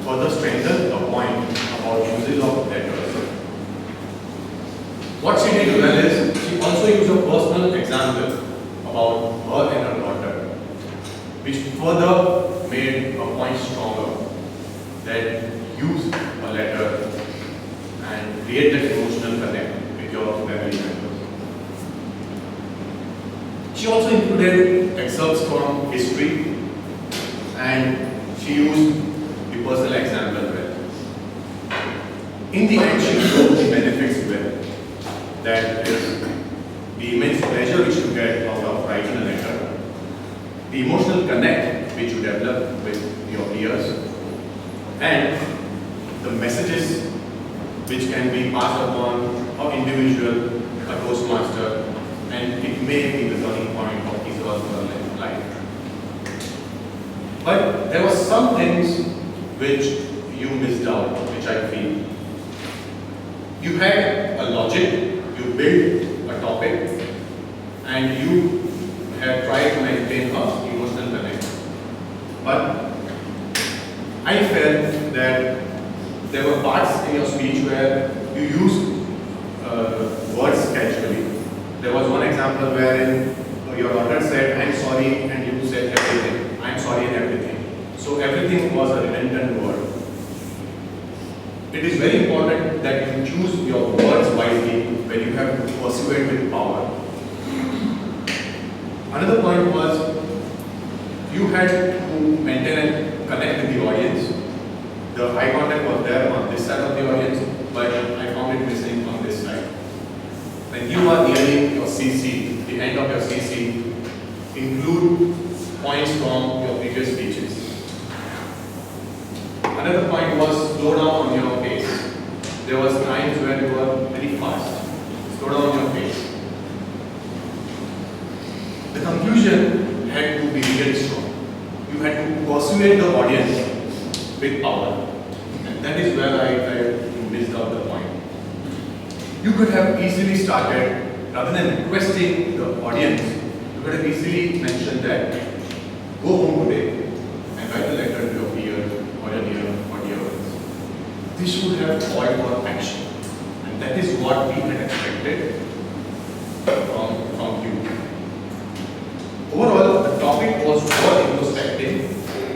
further strengthened the point about usage of letters. What she did well is she also used a personal example about her and her daughter, which further made a point stronger that use a letter and create that emotional connect with your family members. She also included excerpts from history and she used the personal example well. In the end, she showed the benefits well. That is the immense pleasure which you get out of writing a letter, the emotional connect which you develop with your peers, and the messages which can be passed upon an individual, a Toastmaster, and it may be the turning point of his or her life. But there were some things which you missed out, which I feel. You had a logic, you built a topic, and you have tried to maintain an emotional connect. But I felt that there were parts in your speech where you used words casually. There was one example wherein your daughter said, "I'm sorry," and you said everything. "I'm sorry" and everything. So everything was a redundant word. It is very important that you choose your words wisely when you have to persuade with power. Another point was you had to maintain and connect with the audience. The eye contact was there on this side of the audience, but I found it missing on this side. When you are nearing your CC, the end of your CC, include points from your previous speeches. Another point was slow down on your pace. There was times where you were very fast. Slow down on your pace. The conclusion had to be really strong. You had to persuade the audience with power. And that is where I felt you missed out the point. You could have easily started, rather than requesting the audience, you could have easily mentioned that, go home today and write a letter to your peer or your dear or dear ones. This should have called for action. And that is what we had expected from you. Overall, the topic was worth introspecting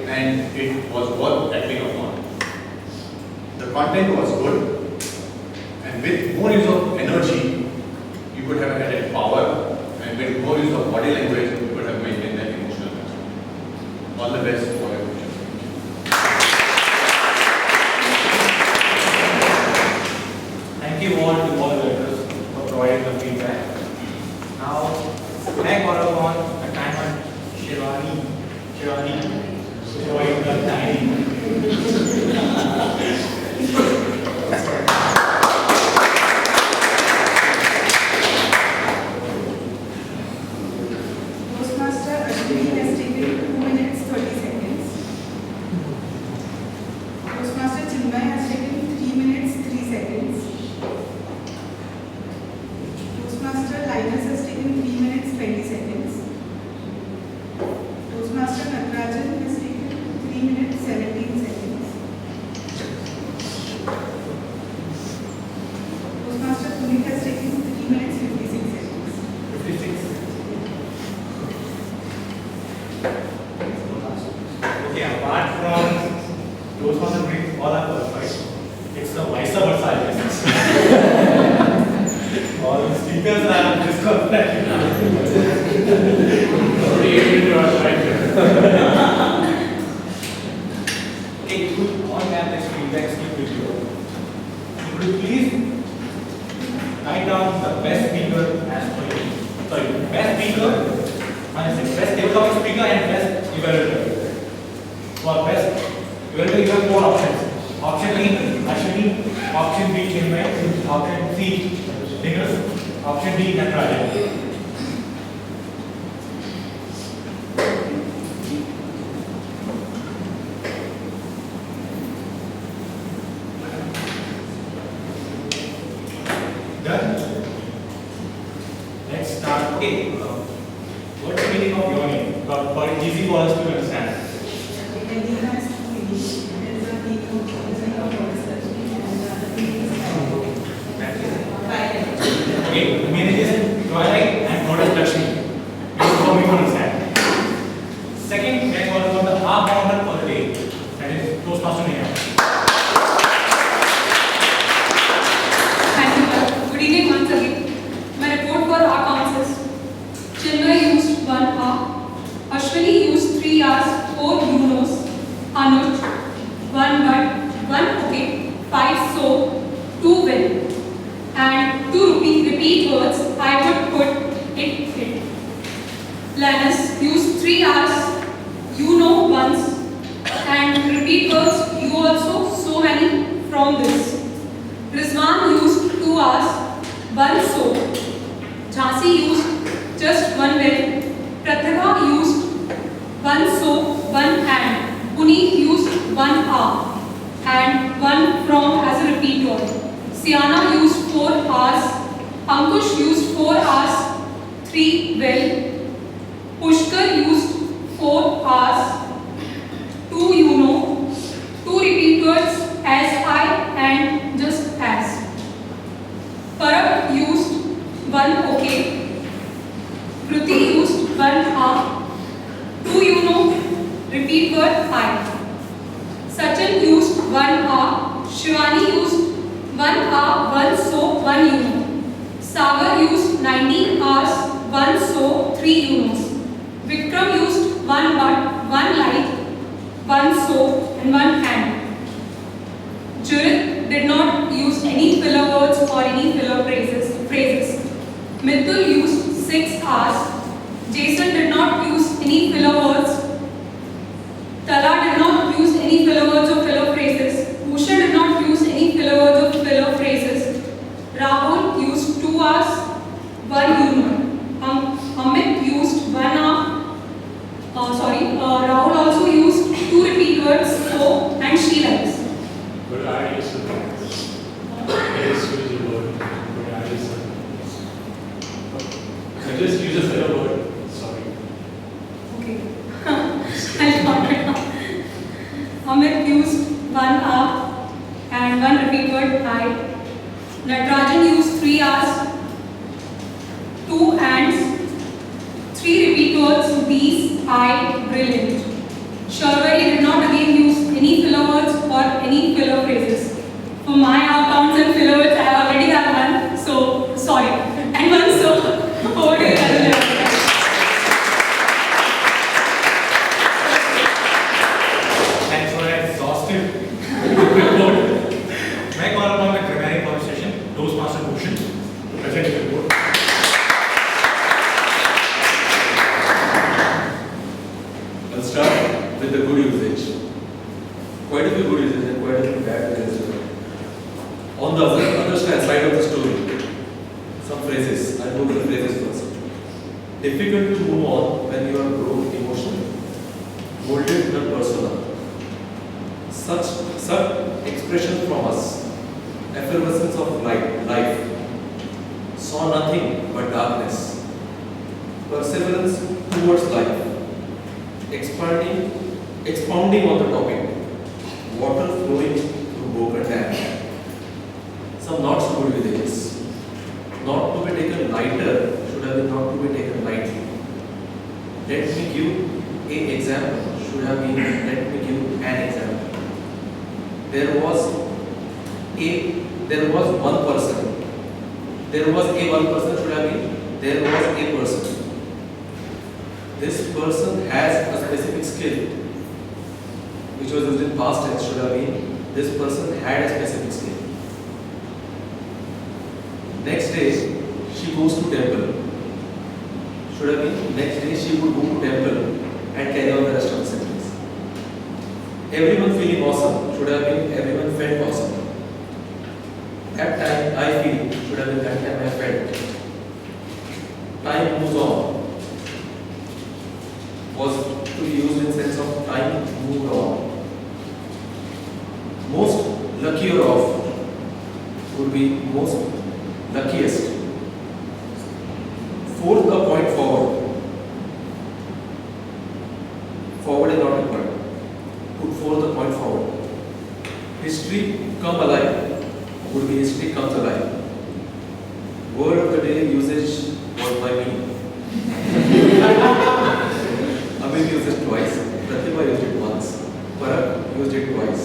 and it was worth acting upon. The content was good, and with more use of energy, you could have added power, and with more use of body language, you could have maintained that emotional connection. All the best for your future. Thank you all to all the letters for providing the feedback. Now, I call upon a timer, Shivani, to provide the timing. Toastmaster Ashwini has taken 2 minutes 30 seconds. Toastmaster Chinmay has taken 3 minutes 3 seconds. Toastmaster Linus has taken 3 minutes 20 seconds. Toastmaster Natarajan has taken 3 minutes 17 seconds. Toastmaster Puneet has taken 3 minutes 56 seconds. 56. Okay, apart from those ones that bring all are qualified, it's the vice versa, I guess. All the speakers are disqualified. Okay, good on-campus feedback speak with you. Could you please write down the best speaker as per you? Sorry, best speaker, best tabletop speaker and best evaluator. For best evaluator, you have 4 options. Option A, Ashwini. Option B, Chinmay. Option C, Dingus. Option D, Natarajan. Done? Let's start. Okay. What's the meaning of your name? For easy for us to understand. Okay, the meaning is Twilight and Goddess Lakshmi. This is how we understand. Second, we are going about the R-bounder for the day. That is Toastmaster Neha. Thank you, sir. Good evening once again. My report for our counts is Chinmay used 1 hour, Ashwini used 3 hours, 4 you-knows, Anuj 1 but, 1 okay, 5 so, 2 will, and 2 repeat words I would put it. Lannis used 3 hours, you know once, and repeat words you also so many from this. Rizwan used 2 hours, 1 so. Jhansi used just 1 will. Pratibha used 1 so, 1 and. Puneet used 1 hour and 1 from as a repeat word. Siana used 4 hours. Ankush used 4 hours, 3 will. Pushkar used 4 hours, 2 you know, 2 repeat words as I and just as. Parag used 1 okay. Kruti used 1 hour, 2 you know, repeat word I. Sachin used 1 hour. Shivani used 1 hour, 1 so, 1 you know. Sagar used 19 hours, 1 so, 3 you knows. Vikram used 1 but, 1 light, 1 so, and 1 hand. Judith did not use any filler words or any filler phrases. Mithul used 6 hours. Jason did not use any filler words. Tala did not use any filler words or filler phrases. Usha did not use any filler words or filler phrases. Rahul used 2 hours, 1 you know. Amit used 1 hour. Rahul also used 2 repeat words, so and she likes. But I used to use the word. But I used to. I just use a better word. Sorry. Okay. I'll count it now. Amit used 1 hour and 1 repeat word I. Natarajan used 3 hours, 2 ands, 3 repeat words these, I, brilliant. Sharvari did not again use any filler words or any filler phrases. For my accounts and filler words, I already have 1, so sorry. And 1 so, over to you, Rajendra. Thanks for that exhaustive report. May I call upon the grammaric conversation, Toastmaster Bhushan, to present the report. I'll start with the good usage. Quite a few good uses and quite a few bad uses as well. On the other side of the story, some phrases. I'll go with the phrases first. Difficult to move on when you are broke emotionally. Molded blood persona. Such expression from us. Effervescence of life. Saw nothing but darkness. Perseverance towards life. Expounding on the topic. Water flowing through broken dam. Some not so good usages. Not to be taken lighter should have been not to be taken lightly. Let me give an example should have been let me give an example. There was one person. There was a one person should have been there was a person. This person has a specific skill, which was used in past tense should have been this person had a specific skill. Next day she goes to temple. Should have been next day she would go to temple and carry on the rest of the sentence. Everyone feeling awesome should have been everyone felt awesome. That time I feel should have been that time I felt. Time moves on was to be used in sense of time moved on. Most luckier of would be most luckiest. Forth a point forward. Forward is not required. Put forth a point forward. History come alive would be history comes alive. Word of the day usage was by me. Amit used it twice. Pratibha used it once. Parag used it twice.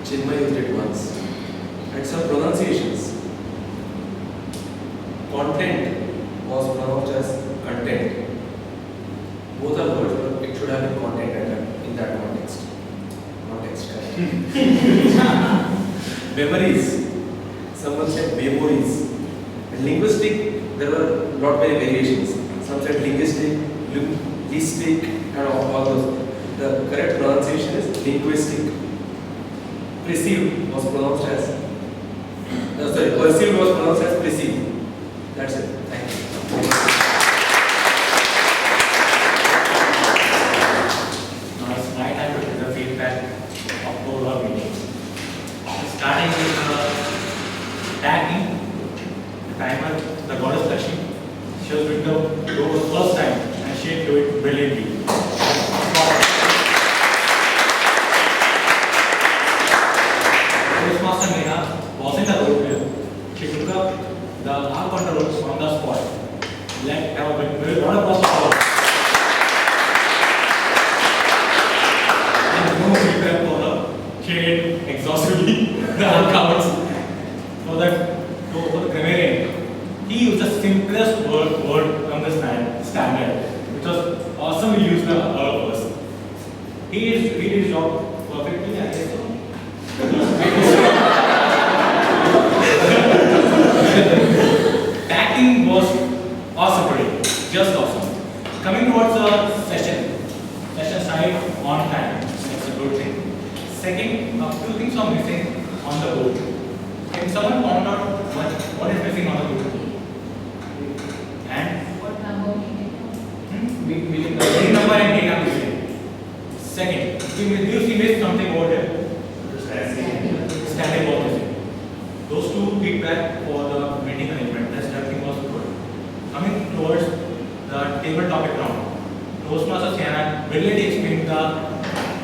Chinmay used it once. And some pronunciations. Content was pronounced as content. Both are words, but it should have been content in that context. Context. Memories. Someone said memories. And linguistic, there were lot many variations. Some said linguistic, linguistic, and all those. The correct pronunciation is linguistic. Perceived was pronounced as perceived was pronounced as perceived. That's it. Thank you. Now it's my time to give the feedback of all our meetings. Starting with tagging, the timer, the goddess Lakshmi. She was with the door the first time and she did it brilliantly. Toastmaster Meena was in the role where she took up the arm control on the spot. Let's have a very round of applause. And no feedback for her. She did exhaustively the arm counts. For the grammarian, he used the simplest word from the standard, which was awesomely used by all of us. He did his job perfectly, I guess so. Tacking was awesome today, just awesome. Coming towards the session side on time, that's a good thing. Second, a few things are missing on the board. Can someone found out what is missing on the board? And What number meeting number and date are missing. Second, do you see missed something over there? Standing was missing. Those two feedback for the meeting arrangement. That's everything was good. Coming towards the table topic round, Toastmaster Sienna brilliantly explained the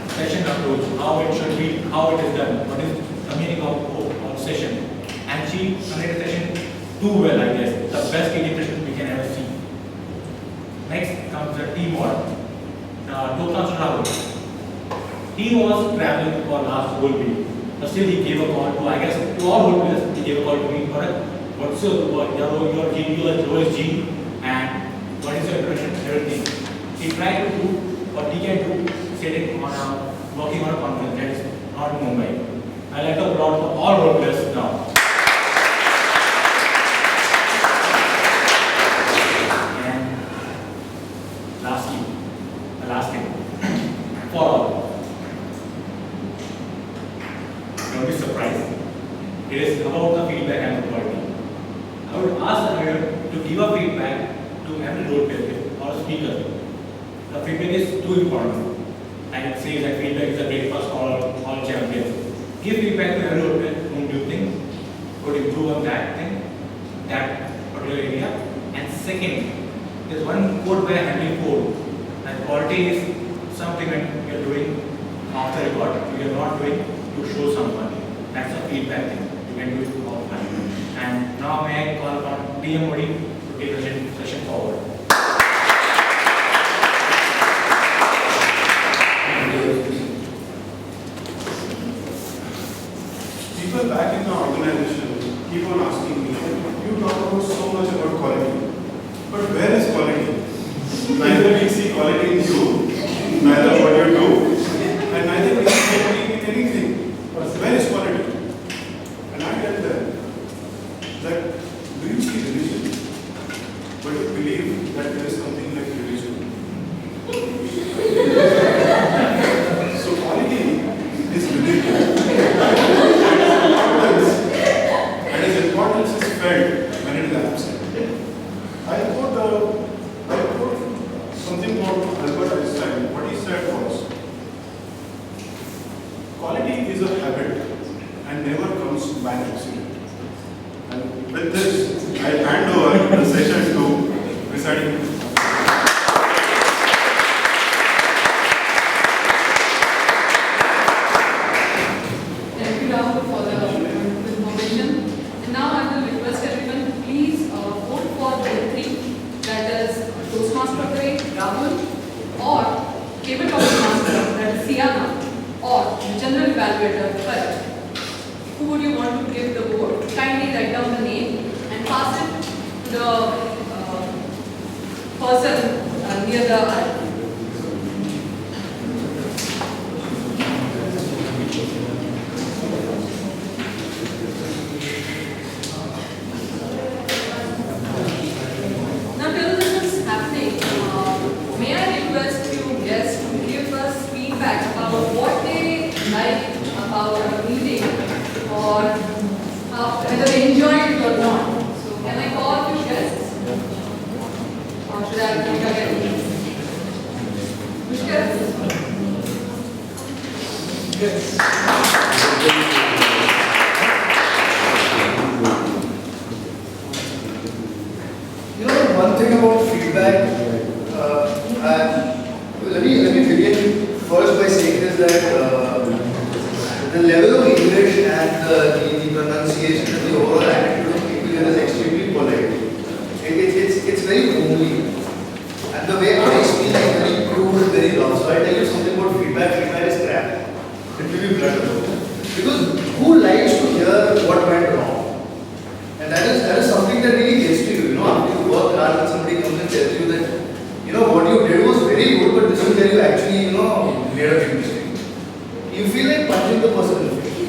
session approach, how it should be, how it is done, what is the meaning of session. And she conducted the session too well, I guess. The best meeting session we can ever see. Next comes the team mod. Toastmaster Rahul. He was traveling for last whole week. But still he gave a call to, I guess, to all whole players. He gave a call to me, Bharat, what's your GP, your lowest G, and what is your impression, everything. He tried to do what he can do, sitting on working on a conference that is not in Mumbai. I like to applaud for all role players now. And lastly, the last thing, for all. Don't be surprised. It is about the feedback and the quality. I would ask the reader to give a feedback to every role player or speaker. The feedback is too important. And it says that feedback is the breakfast for all champions. Give feedback to every role player whom you think could improve on that thing, that particular area. And second, there's one quote by Henry Ford that quality is something that we are doing off the record. We are not doing to show someone. That's a feedback thing. You can do it offline. And now may I call upon DM Modi to take the session forward. People back in the organization keep on asking me, you talk about so much about quality, but where is quality? Neither we see quality in you, neither what you do, and neither we see quality in anything. Where is quality? And I tell them that, do you see religion? But you believe that there is something like religion. So quality is religion. almost by an accident. And with this, I hand over the session to presiding. Thank you, Rahul, for the information. And now I will request everyone to please vote for the three, that is Toastmaster Grade, Rahul, or Tabletop Master, that is Siana, or the General Evaluator, Karan. Who would you want to give the vote? Kindly write down the name and pass it to the person near the aisle. Now till this is happening, may I request you guests to give us feedback about what they like about our meeting or whether they enjoyed it or not. So can I call a few guests? Or should I pick again? Which guests? You know, one thing about feedback, let me begin first by saying this that the level of English and the pronunciation and the overall attitude of people here is extremely polite. It's very homely. And the way I speak is very crude, very rough. So I tell you something about feedback. Feedback is crap. It will be blunt about it. Because who likes to hear what went wrong? And that is something that really gets to you. You know, after you work hard and somebody comes and tells you that, you know, what you did was very good, but this is where you actually, you know, made a big mistake. You feel like punching the person in the face.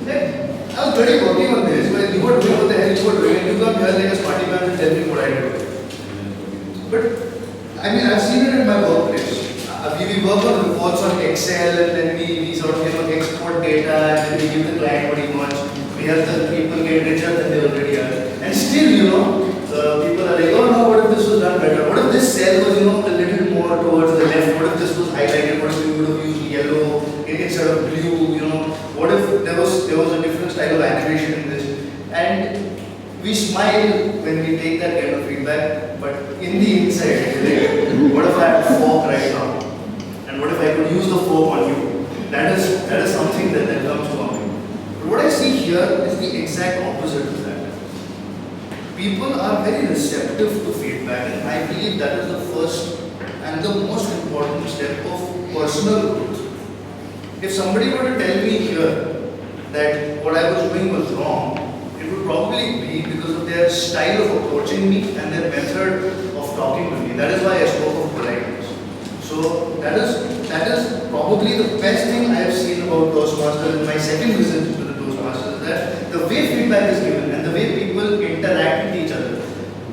Like, I was already working on this, but you were doing what the hell you were doing, and you come here like a smarty man and tell me what I did. But, I mean, I've seen it in my workplace. We work on reports on Excel, and then we sort of, you know, export data, and then we give the client what he wants. We help the people get richer than they already are. And still, you know, people are like, oh no, what if this was done better? What if this cell was, you know, a little more towards the left? What if this was highlighted? What if we would have used yellow instead of blue? You know, what if there was a different style of animation in this? And we smile when we take that kind of feedback, but in the inside, like, what if I had a fork right now? And what if I could use the fork on you? That is something that comes to mind. But what I see here is the exact opposite of that. People are very receptive to feedback, and I believe that is the first and the most important step of personal growth. If somebody were to tell me here that what I was doing was wrong, it would probably be because of their style of approaching me and their method of talking to me. That is why I spoke of politeness. So that is probably the best thing I have seen about Toastmasters in my second visit to the Toastmasters, that the way feedback is given and the way people interact with each other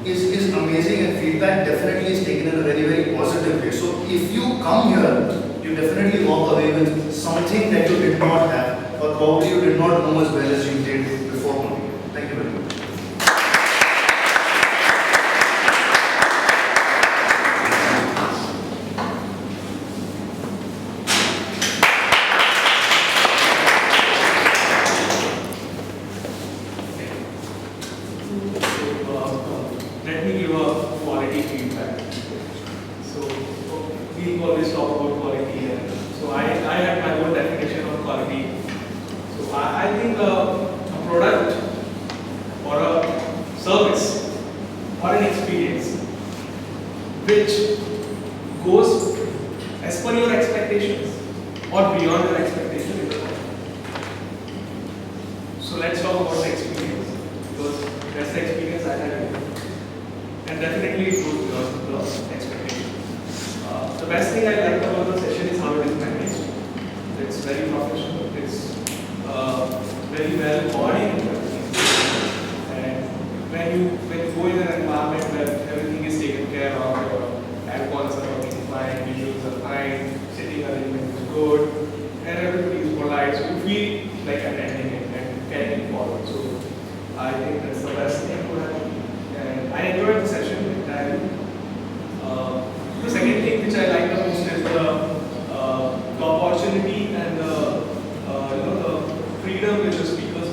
is amazing, and feedback definitely is taken in a very, very positive way. So if you come here, you definitely walk away with something that you did not have, or probably you did not know as well as you did before coming. Thank you very much. Let me give a quality feedback. So we always talk about quality here. So I have my own definition of quality. So I think a product or a service or an experience which goes as per your expectations or beyond your expectations is a quality. So let's talk about the experience, because that's the experience I had. And definitely it goes beyond the expectation. The best thing I liked about the session is how it is managed. It's very professional. It's very well coordinated. And when you go in an environment where everything is taken care of, aircons are working fine, visuals are fine, sitting arrangement is good, and everybody is polite, so you feel like attending it and carrying it forward. So I think that's the best thing to happen. And I enjoyed the session entirely. The second thing which I liked the most is the opportunity and the freedom which the speakers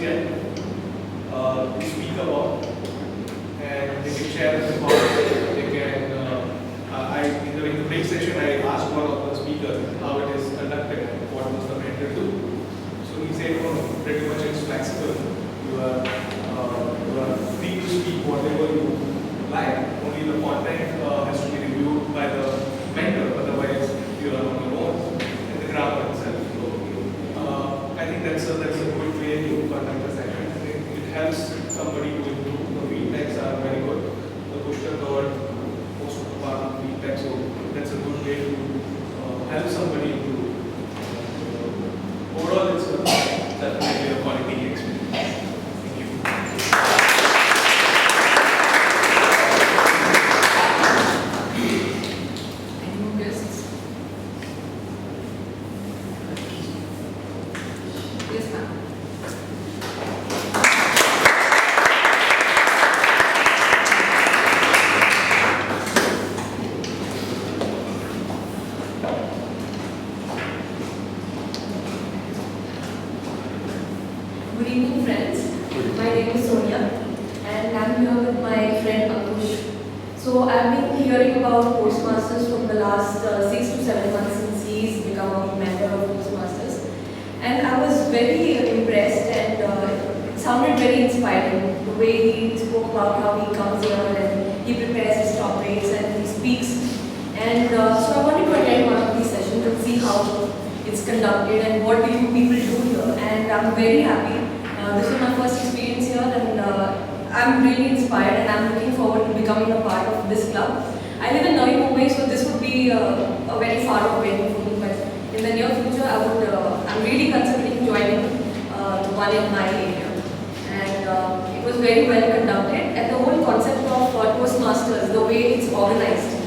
My name is Sonia and I'm here with my friend Ankush. So I've been hearing about Toastmasters from the last 6 to 7 months since he's become a member of Toastmasters. And I was very impressed and it sounded very inspiring. The way he spoke about how he comes here and he prepares his topics and he speaks. And so I wanted to attend one of these sessions and see how it's conducted and what do you people do here. And I'm very happy. This is my first experience here and I'm really inspired and I'm looking forward to becoming a part of this club. I live in Bombay, so this would be a very far away for me, but in the near future I'm really considering joining the one in my area. And it was very well conducted and the whole concept of Toastmasters, the way it's organized,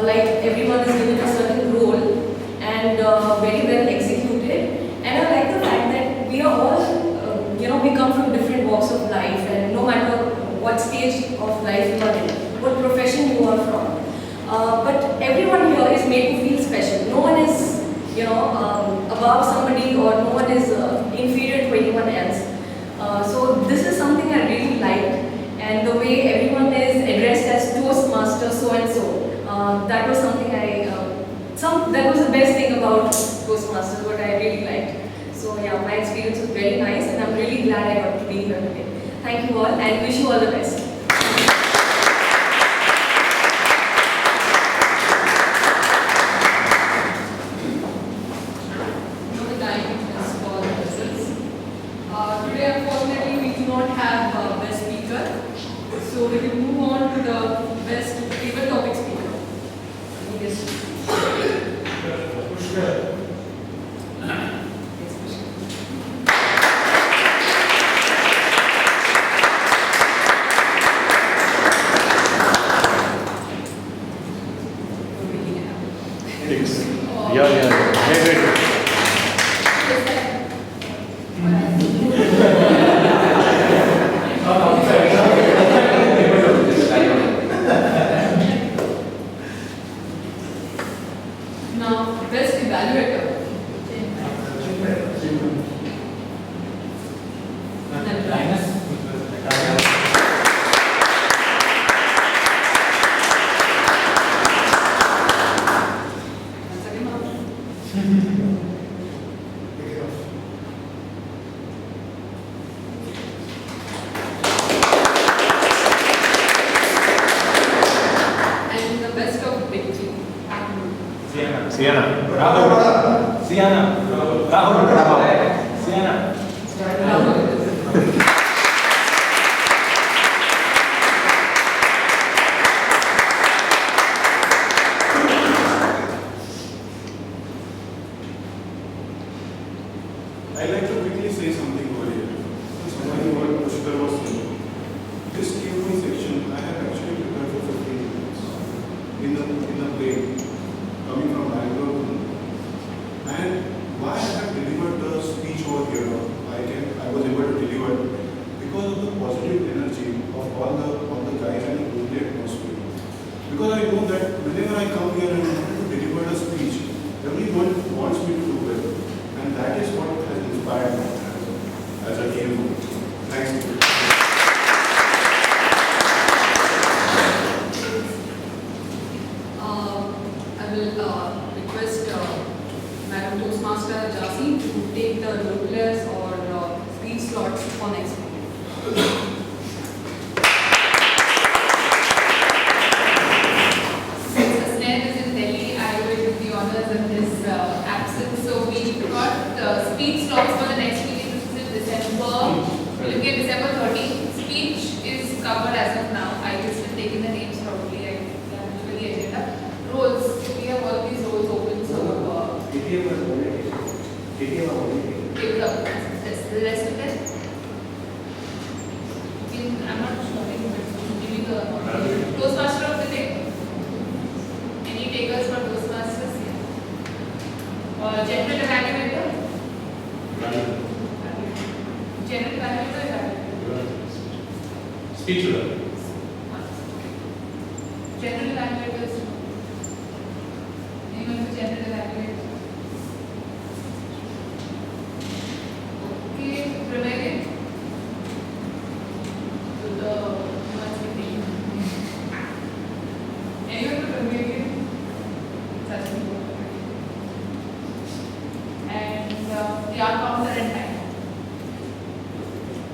like everyone is given a certain role and very well executed. And I like the fact that we are all we come from different walks of life and no matter what stage of life you are in, what profession you are from. But everyone here is made to feel special. No one is, above somebody or no one is inferior to anyone else. So this is something I really like, and the way everyone is addressed as Toastmaster so and so. That was something that was the best thing about Toastmasters, what I really liked. So yeah, my experience was very nice and I'm really glad I got to be here today. Thank you all and wish you all the best. The time is for the results. Today unfortunately we do not have best speaker. So we will move on to the best table topic speaker. Yes. Now, best evaluator. And the best of big team. Sienna. Rahul. Sienna. Rahul. Sienna. I'd like to quickly say something over here. Something what Pushkar was saying. This Q&A section I have actually prepared for 15 minutes in the plane coming from Bangalore. And why I have delivered the speech over here, I was able to deliver because of the positive energy of all the guys and the friendly atmosphere. Because I know that whenever I come here and want to deliver a speech, everyone wants me to do well. And that is what has inspired me as a team. Thank you. I will request Madam Toastmaster Jasi to take the role players or speech slots for next week. Since Asnair is in Delhi, I will do the honors in his absence. So we got the speech slots for the next week. This is in December. We're looking at December 13th. Speech is covered as of now. I just have taken the names probably. I have for the agenda. Roles. We have all these roles open. So the rest of them. I'm not sure. Maybe the Toastmaster of the day. Any takers for Toastmasters? General evaluator? General evaluator? Speech learner. General evaluators? Anyone for general evaluator? Okay, grammarian?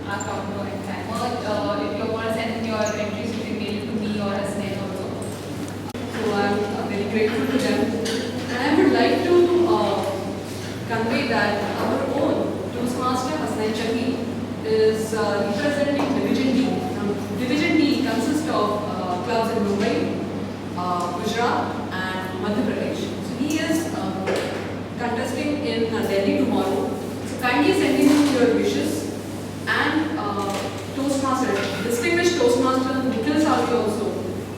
our counter and timer. If you want to send in your entries, you can mail it to me or Asnen also. So I'm very grateful to them. And I would like to convey that our own Toastmaster Asnen Chaki is representing Division D. Division D consists of clubs in Mumbai, Gujarat and Madhya Pradesh. So he is contesting in Delhi tomorrow. So kindly send in your wishes. And Toastmaster, distinguished Toastmaster Nikhil Savi also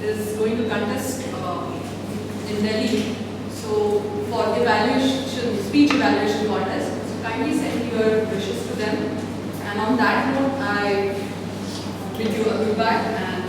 is going to contest in Delhi. So for evaluation, speech evaluation contest. So kindly send your wishes to them. And on that note, I bid you a goodbye and